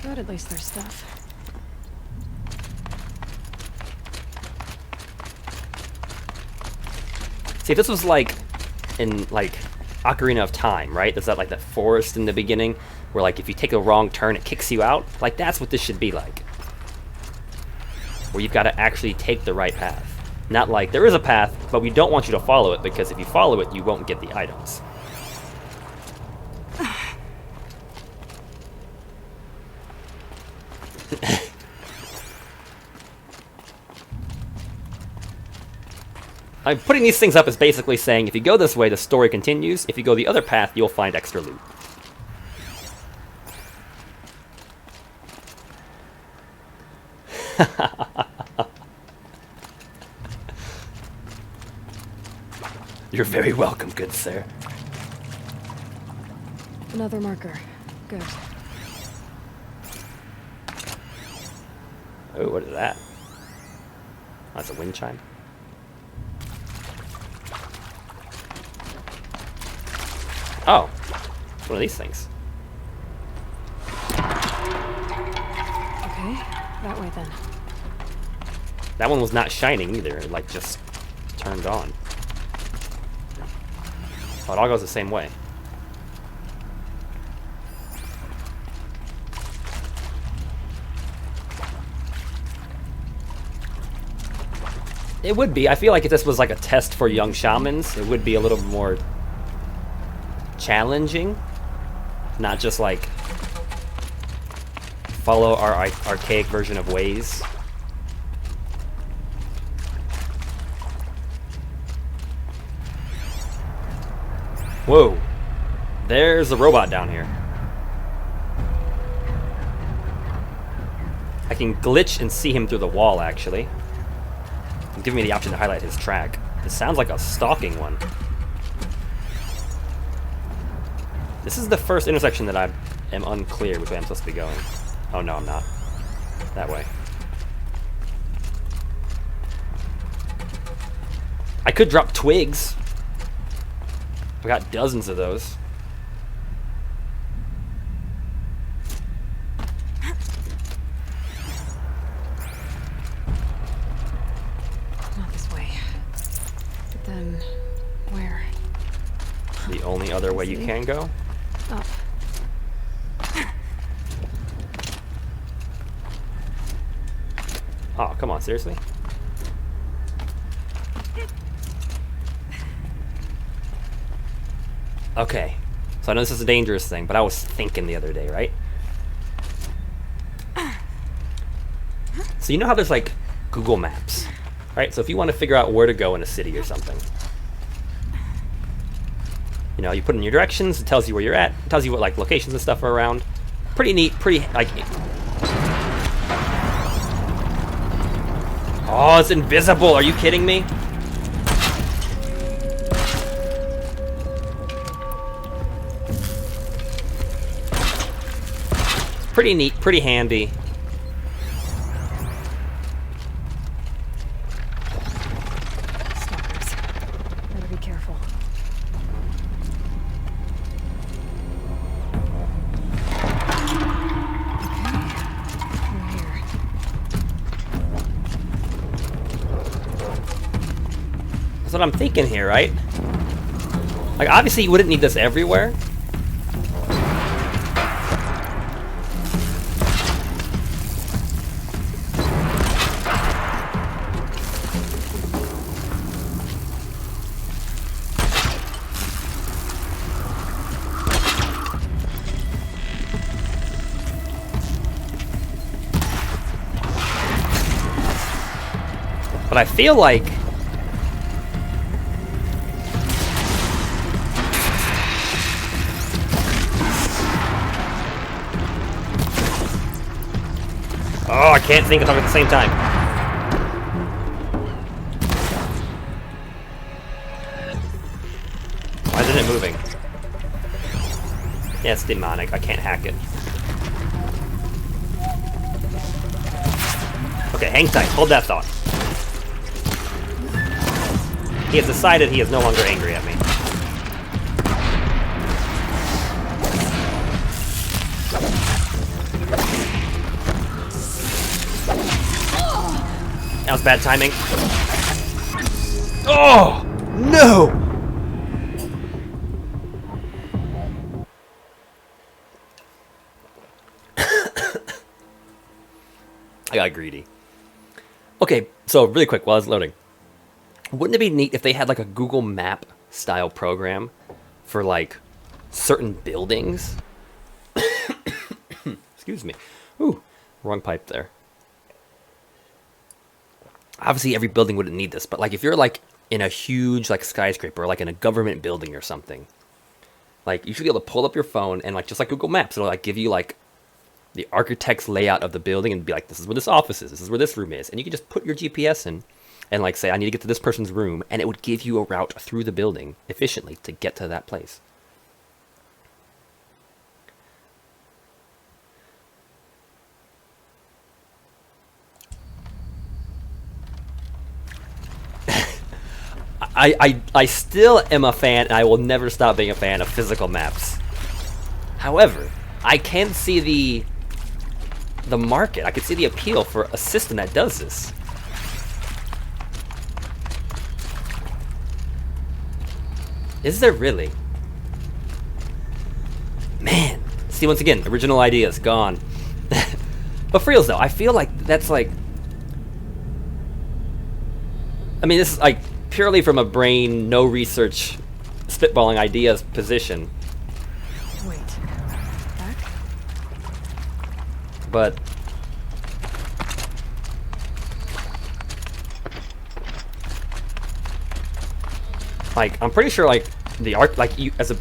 But at least there's stuff. See, if this was like in like Ocarina of Time, right? There's that forest in the beginning where like if you take a wrong turn it kicks you out. Like that's what this should be like. Where you've got to actually take the right path. Not like there is a path, but we don't want you to follow it because if you follow it, you won't get the items. I'm putting these things up as basically saying if you go this way, the story continues. If you go the other path, you'll find extra loot. You're very welcome, good sir. Another marker. Good. Oh, what is that? That's a wind chime. Oh, it's one of these things. Okay, that way then. That one was not shining either, it like just turned on. Oh, it all goes the same way. It would be. I feel like if this was like a test for young shamans, it would be a little more challenging. Not just like follow our archaic version of ways. Whoa. There's a robot down here. I can glitch and see him through the wall, actually. It's giving me the option to highlight his track. This sounds like a stalking one. This is the first intersection that I am unclear which way I'm supposed to be going. Oh no, I'm not. That way. I could drop twigs. We got dozens of those. Not this way. But then, where? The only other way you can go? Up. Oh, come on, seriously? Okay, so I know this is a dangerous thing, but I was thinking the other day, right? So you know how there's like Google Maps, right? So if you want to figure out where to go in a city or something, you know, you put in your directions, it tells you where you're at, it tells you what like locations and stuff are around. Pretty neat, pretty like... Oh, it's invisible, are you kidding me? Pretty neat, pretty handy. Stalkers. Better be careful. That's what I'm thinking here, right? Like, obviously you wouldn't need this everywhere. But I feel like oh, I can't think of them at the same time. Why isn't it moving? Yeah, it's demonic. I can't hack it. Okay, hang tight. Hold that thought. He has decided he is no longer angry at me. That was bad timing. Oh! No! I got greedy. Okay, so really quick while it's loading. Wouldn't it be neat if they had like a Google Map style program for like certain buildings? Excuse me. Ooh, wrong pipe there. Obviously every building wouldn't need this, but like if you're like in a huge like skyscraper or like in a government building or something, like you should be able to pull up your phone and like just like Google Maps, it'll like give you like the architect's layout of the building and be like, this is where this office is, this is where this room is. And you can just put your GPS in and like say, I need to get to this person's room, and it would give you a route through the building efficiently to get to that place. I still am a fan, and I will never stop being a fan of physical maps. However, I can see the market. I can see the appeal for a system that does this. Is there really? Man. See, once again, original ideas gone. But for reals though, I feel like that's like, I mean, this is like purely from a brain, no research, spitballing ideas position. Wait. Back? But like, I'm pretty sure like the like you as a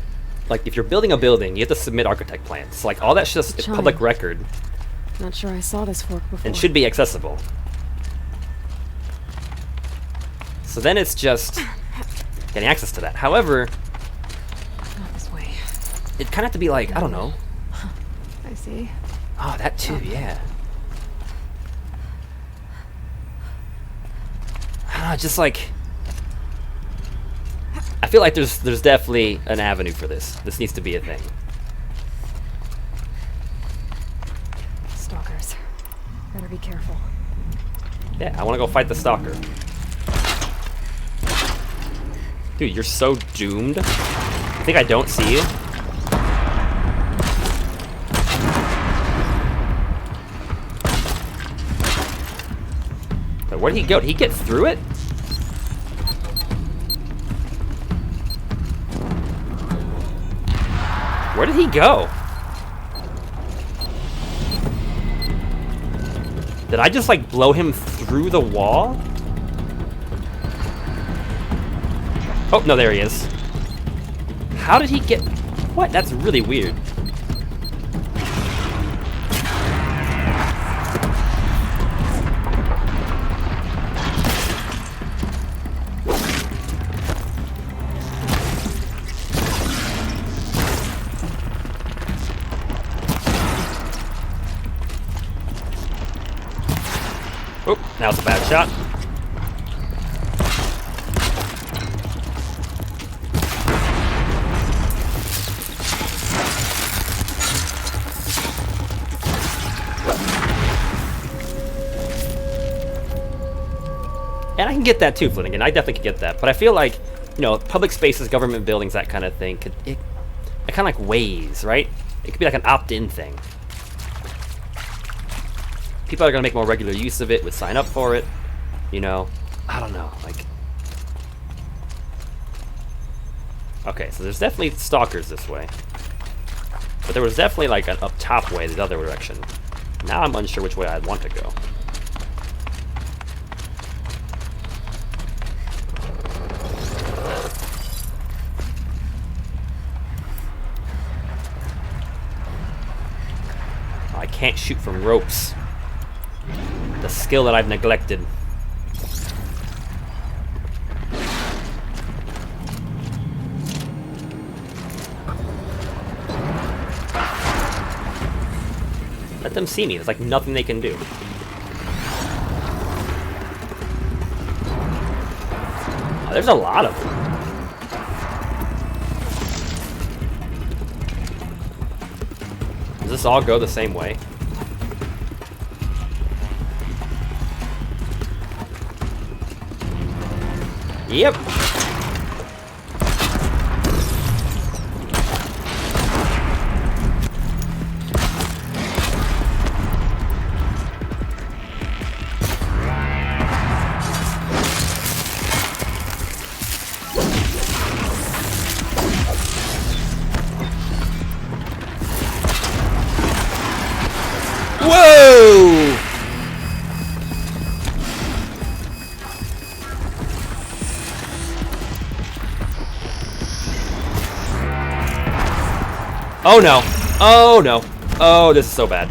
like if you're building a building, you have to submit architect plans. So, like all that shit is public record. Not sure I saw this fork before. And should be accessible. So then it's just getting access to that. However, Not this way. it kind of have to be like, I don't know. I see. Oh, that too, yeah. Just like, I feel like there's definitely an avenue for this. This needs to be a thing. Stalkers. Better be careful. Yeah, I want to go fight the stalker. Dude, you're so doomed. I think I don't see you. But where did he go? Did he get through it? Where did he go? Did I just like blow him through the wall? Oh, no, there he is. How did he get... What? That's really weird. Oh, now it's a bad shot. And I can get that too, Flanagan. I definitely could get that. But I feel like, you know, public spaces, government buildings, that kind of thing, it kind of like weighs, right? It could be like an opt-in thing. People are going to make more regular use of it, would sign up for it, you know? I don't know, like... Okay, so there's definitely stalkers this way. But there was definitely like an up top way the other direction. Now I'm unsure which way I'd want to go. I can't shoot from ropes. The skill that I've neglected. Let them see me. There's like nothing they can do. Oh, there's a lot of them. Does this all go the same way? Yep. Whoa! Oh no. Oh no. Oh, this is so bad.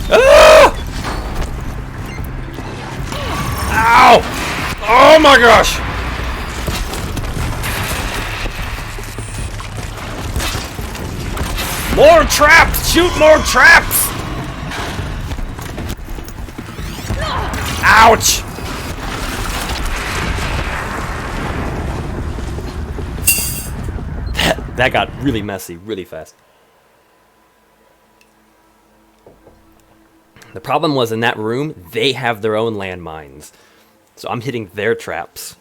Ah! Ow! Oh my gosh! More traps! Shoot more traps! Ouch! That got really messy really fast. The problem was in that room, they have their own landmines. So I'm hitting their traps.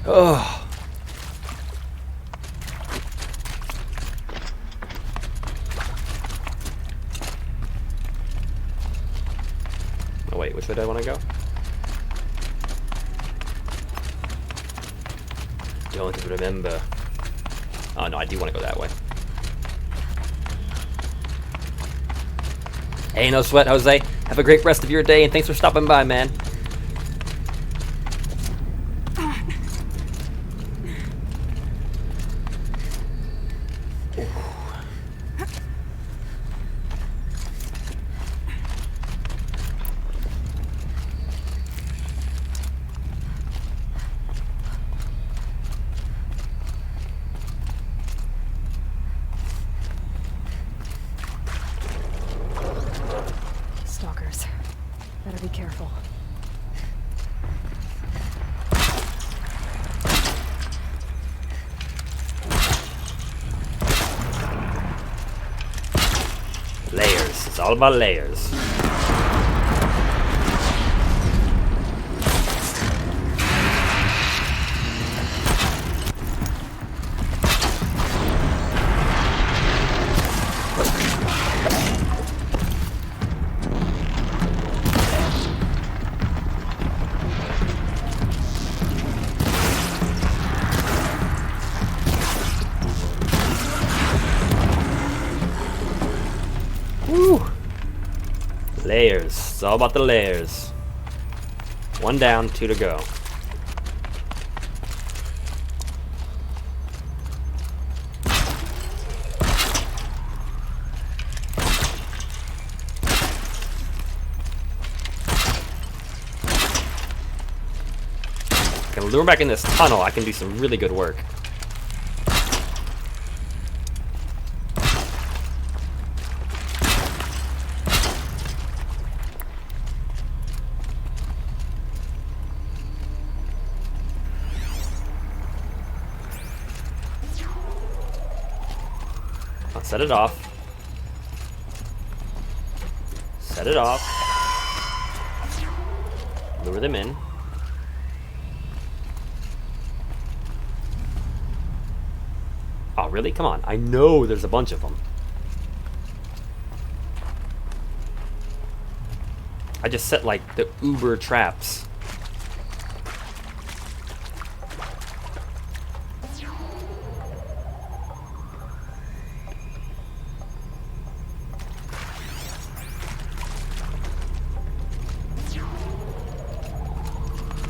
Oh. Oh wait, which way do I want to go? Don't remember. Oh no, I do want to go that way. Hey, no sweat, Jose. Have a great rest of your day, and thanks for stopping by, man. Stalkers. Better be careful. Layers. It's all about layers. Woo! Layers. It's all about the layers. One down, two to go. I can lure back in this tunnel. I can do some really good work. on, set it off. Set it off. Lure them in. Oh, really? Come on. I know there's a bunch of them. I just set, like, the uber traps.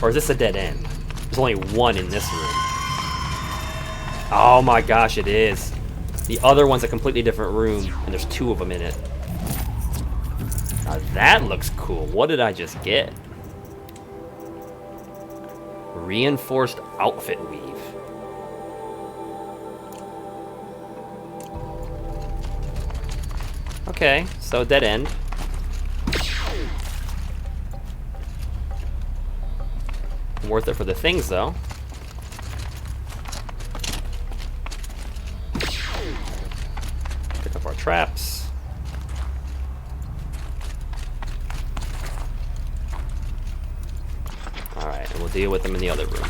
Or is this a dead end? There's only one in this room. Oh my gosh, it is. The other one's a completely different room, and there's two of them in it. Now that looks cool. What did I just get? Reinforced outfit weave. Okay, so dead end. Worth it for the things, though. Pick up our traps. Alright, and we'll deal with them in the other room.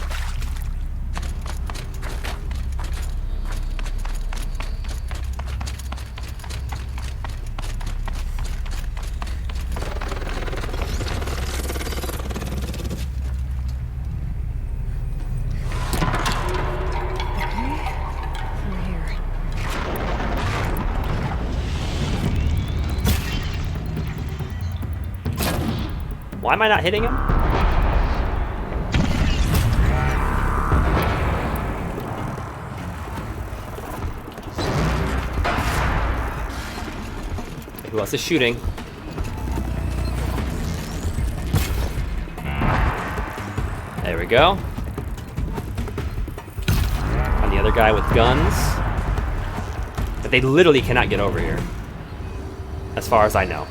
Why am I not hitting him? Who else is shooting? There we go. And the other guy with guns. But they literally cannot get over here. As far as I know.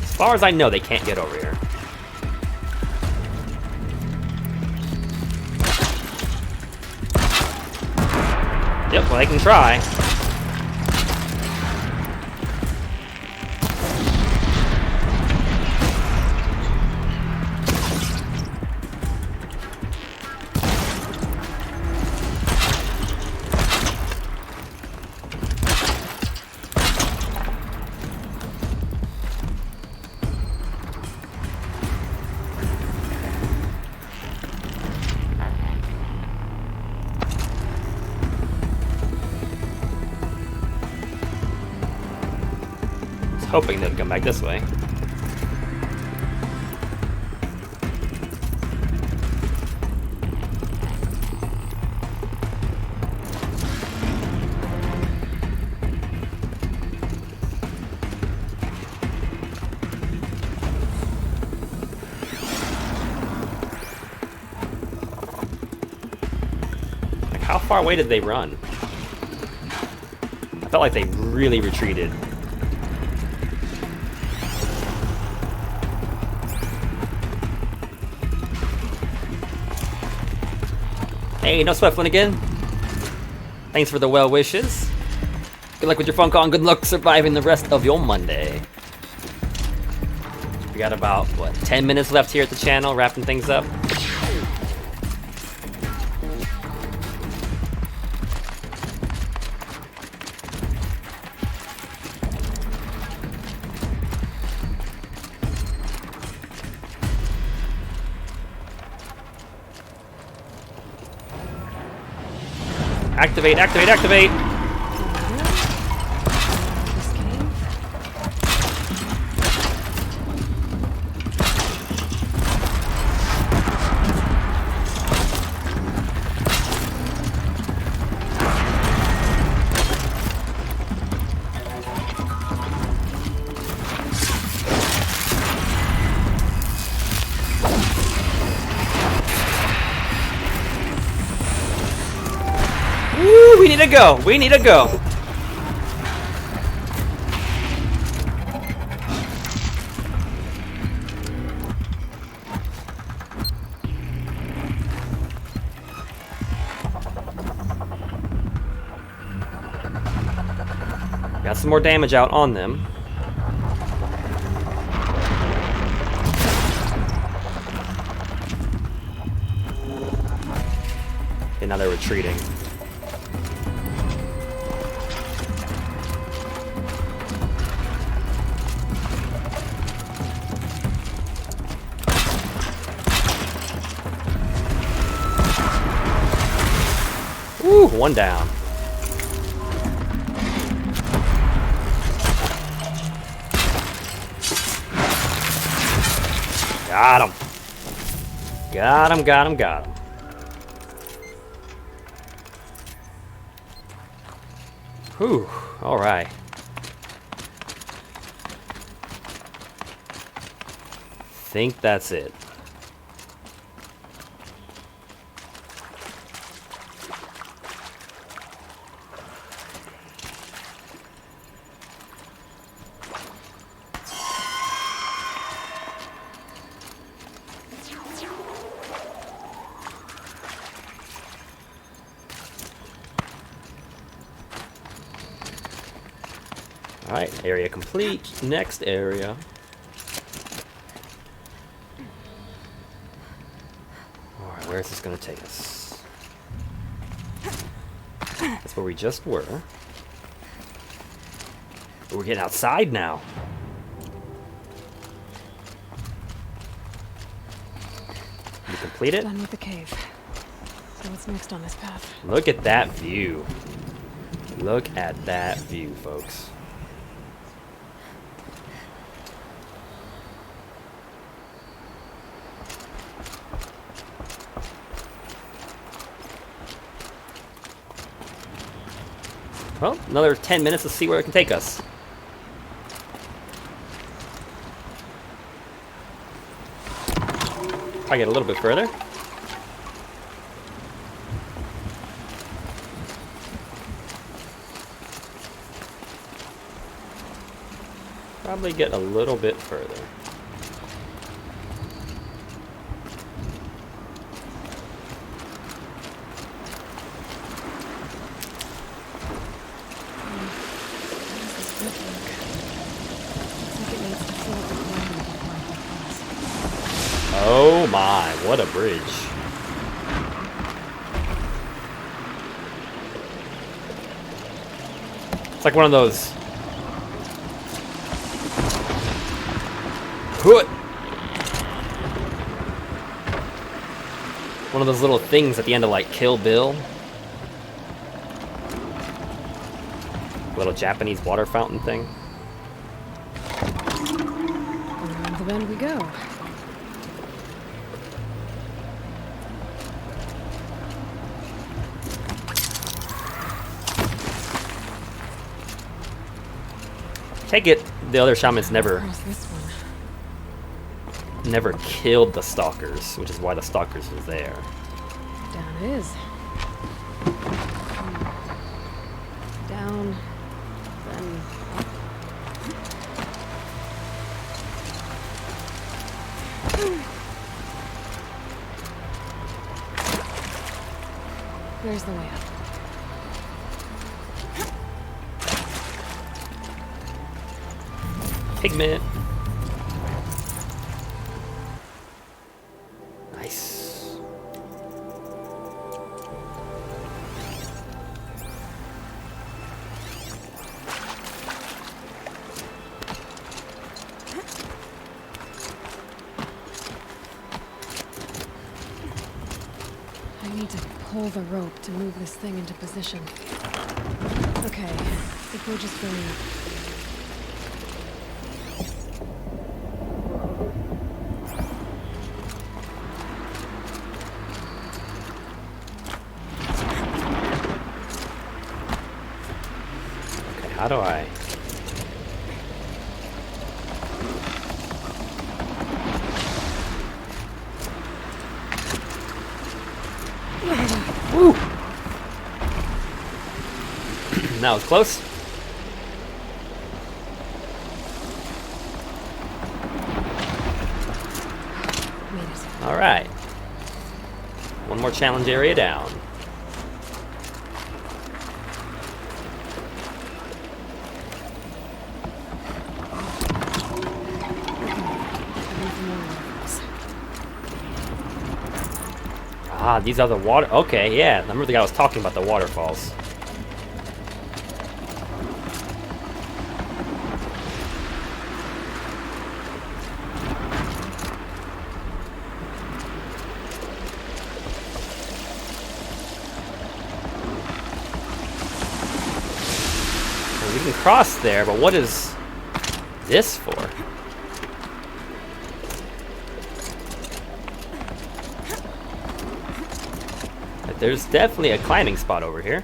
As far as I know, they can't get over here. Yep, well, they can try. Hoping they'd come back this way. Like, how far away did they run? I felt like they really retreated. Hey, no sweat again. Thanks for the well wishes. Good luck with your phone call and good luck surviving the rest of your Monday. We got about, what, 10 minutes left here at the channel, wrapping things up. Activate, activate, activate! This cave. Woo, we need to go! We need to go! Got some more damage out on them. And now they're retreating. Woo, one down. Got him. Got him, got him, got him. Whew, all right. Think that's it. Alright, area complete. Next area. Alright, where is this going to take us? That's where we just were. But we're getting outside now. You complete it? Done with the cave. So what's next on this path? Look at that view. Look at that view, folks. Well, another 10 minutes to see where it can take us. I get a little bit further. Probably get a little bit further. Oh my, what a bridge. It's like one of those... One of those little things at the end of like Kill Bill. Little Japanese water fountain thing. Around the bend we go. Take it, the other shamans never Where's this one? killed the stalkers, which is why the stalkers was there. Down it is. Down, then up. There's the way up. Pigment. Nice. I need to pull the rope to move this thing into position. Okay, the bridge is going up. How do I? Woo! That was close. Made it. All right. One more challenge area down. Ah, these are the water... Okay, yeah. I remember the guy was talking about the waterfalls. Well, we can cross there, but what is this for? There's definitely a climbing spot over here.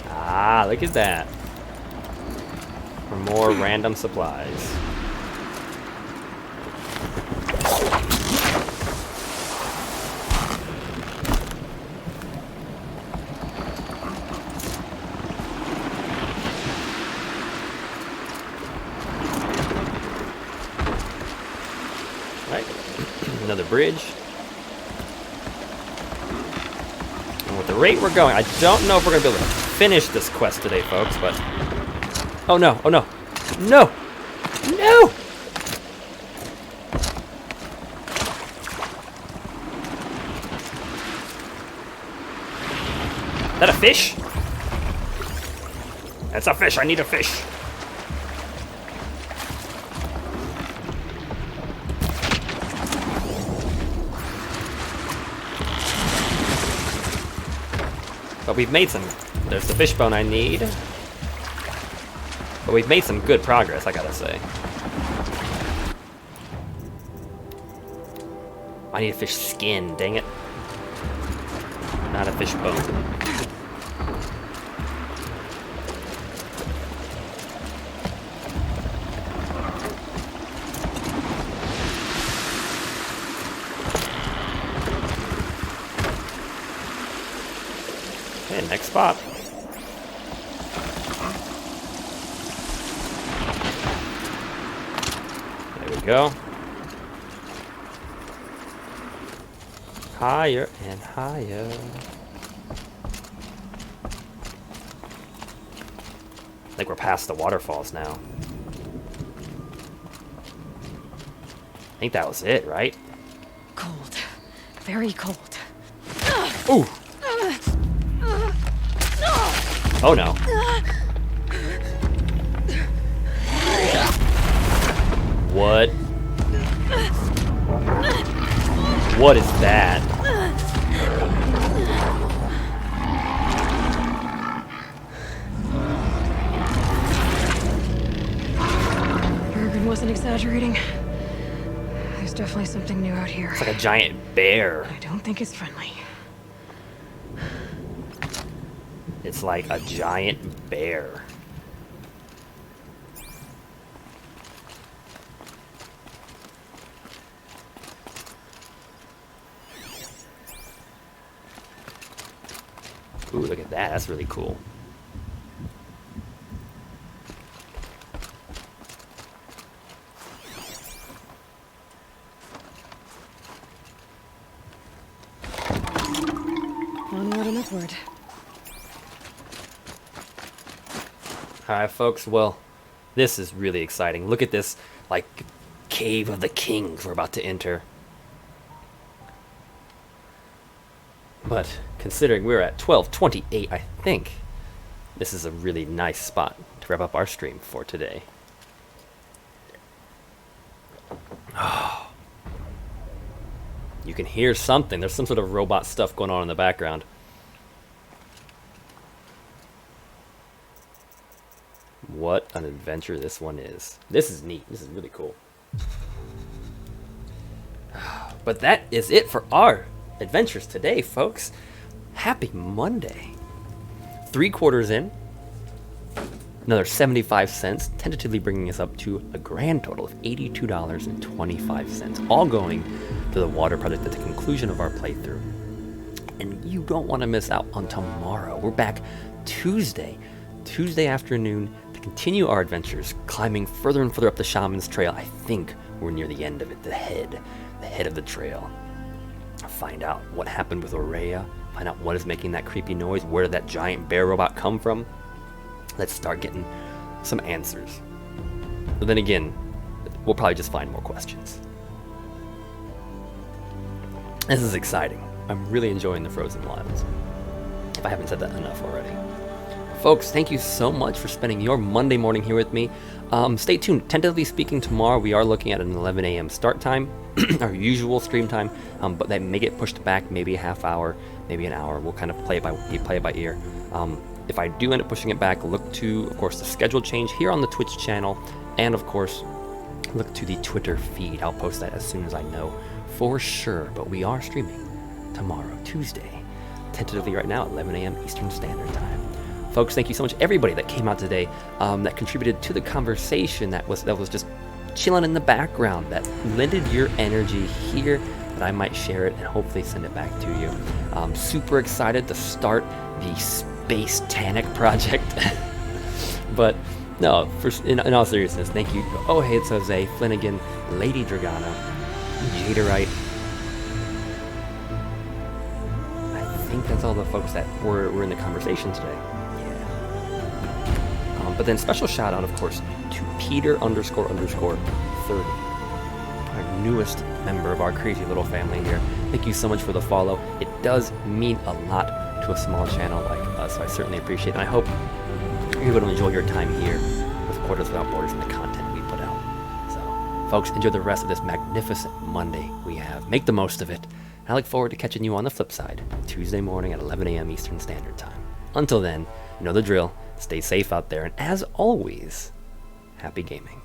Ah, look at that. For more random supplies. Right. Another bridge. And with the rate we're going, I don't know if we're going to be able to finish this quest today, folks, but... Oh no, oh no. No! No! Is that a fish? That's a fish, I need a fish. But we've made some... There's the fish bone I need. But we've made some good progress, I gotta say. I need a fish skin, dang it. Not a fish bone. Okay, next spot. There we go. Higher and higher. I think we're past the waterfalls now. I think that was it, right? Cold. Very cold. Ooh! Oh no. What? What is that? Bergen wasn't exaggerating. There's definitely something new out here. It's like a giant bear. I don't think it's friendly. It's like a giant bear. Ooh, look at that. That's really cool. Onward and upward. Alright, folks. Well, this is really exciting. Look at this, like, Cave of the Kings we're about to enter. But considering we're at 12:28, I think this is a really nice spot to wrap up our stream for today. Oh. You can hear something. There's some sort of robot stuff going on in the background. What an adventure this one is. This is neat. This is really cool. But that is it for our adventures today, folks. Happy Monday. 3/4 in. Another 75 cents, tentatively bringing us up to a grand total of $82.25, all going to the water project at the conclusion of our playthrough. And you don't want to miss out on tomorrow. We're back Tuesday afternoon to continue our adventures, climbing further and further up the Shaman's Trail. I think we're near the end of it, the head of the trail. Find out what happened with Aurea, find out what is making that creepy noise, where did that giant bear robot come from. Let's start getting some answers. But then again, we'll probably just find more questions. This is exciting. I'm really enjoying the Frozen Wilds, if I haven't said that enough already. Folks, thank you so much for spending your Monday morning here with me. Stay tuned. Tentatively speaking, tomorrow we are looking at an 11 a.m. start time, our usual stream time, but that may get pushed back maybe a half hour, maybe an hour. We'll kind of play it by ear. If I do end up pushing it back, look to, of course, the schedule change here on the Twitch channel, and of course, look to the Twitter feed. I'll post that as soon as I know for sure, but we are streaming tomorrow, Tuesday, tentatively right now at 11 a.m. Eastern Standard Time. Folks, thank you so much, everybody that came out today, that contributed to the conversation, that was just chilling in the background, that lended your energy here, that I might share it and hopefully send it back to you. I'm super excited to start the Space Tanic project. But no, in all seriousness, thank you. Oh, hey, it's Jose, Flanagan, Lady Dragana, Jaderite. I think that's all the folks that were in the conversation today. But then special shout out, of course, to Peter__30, our newest member of our crazy little family here. Thank you so much for the follow. It does mean a lot to a small channel like us, so I certainly appreciate it. And I hope you're able to enjoy your time here with Quarters Without Borders and the content we put out. So, folks, enjoy the rest of this magnificent Monday we have. Make the most of it. I look forward to catching you on the flip side, Tuesday morning at 11 a.m. Eastern Standard Time. Until then, you know the drill. Stay safe out there, and as always, happy gaming.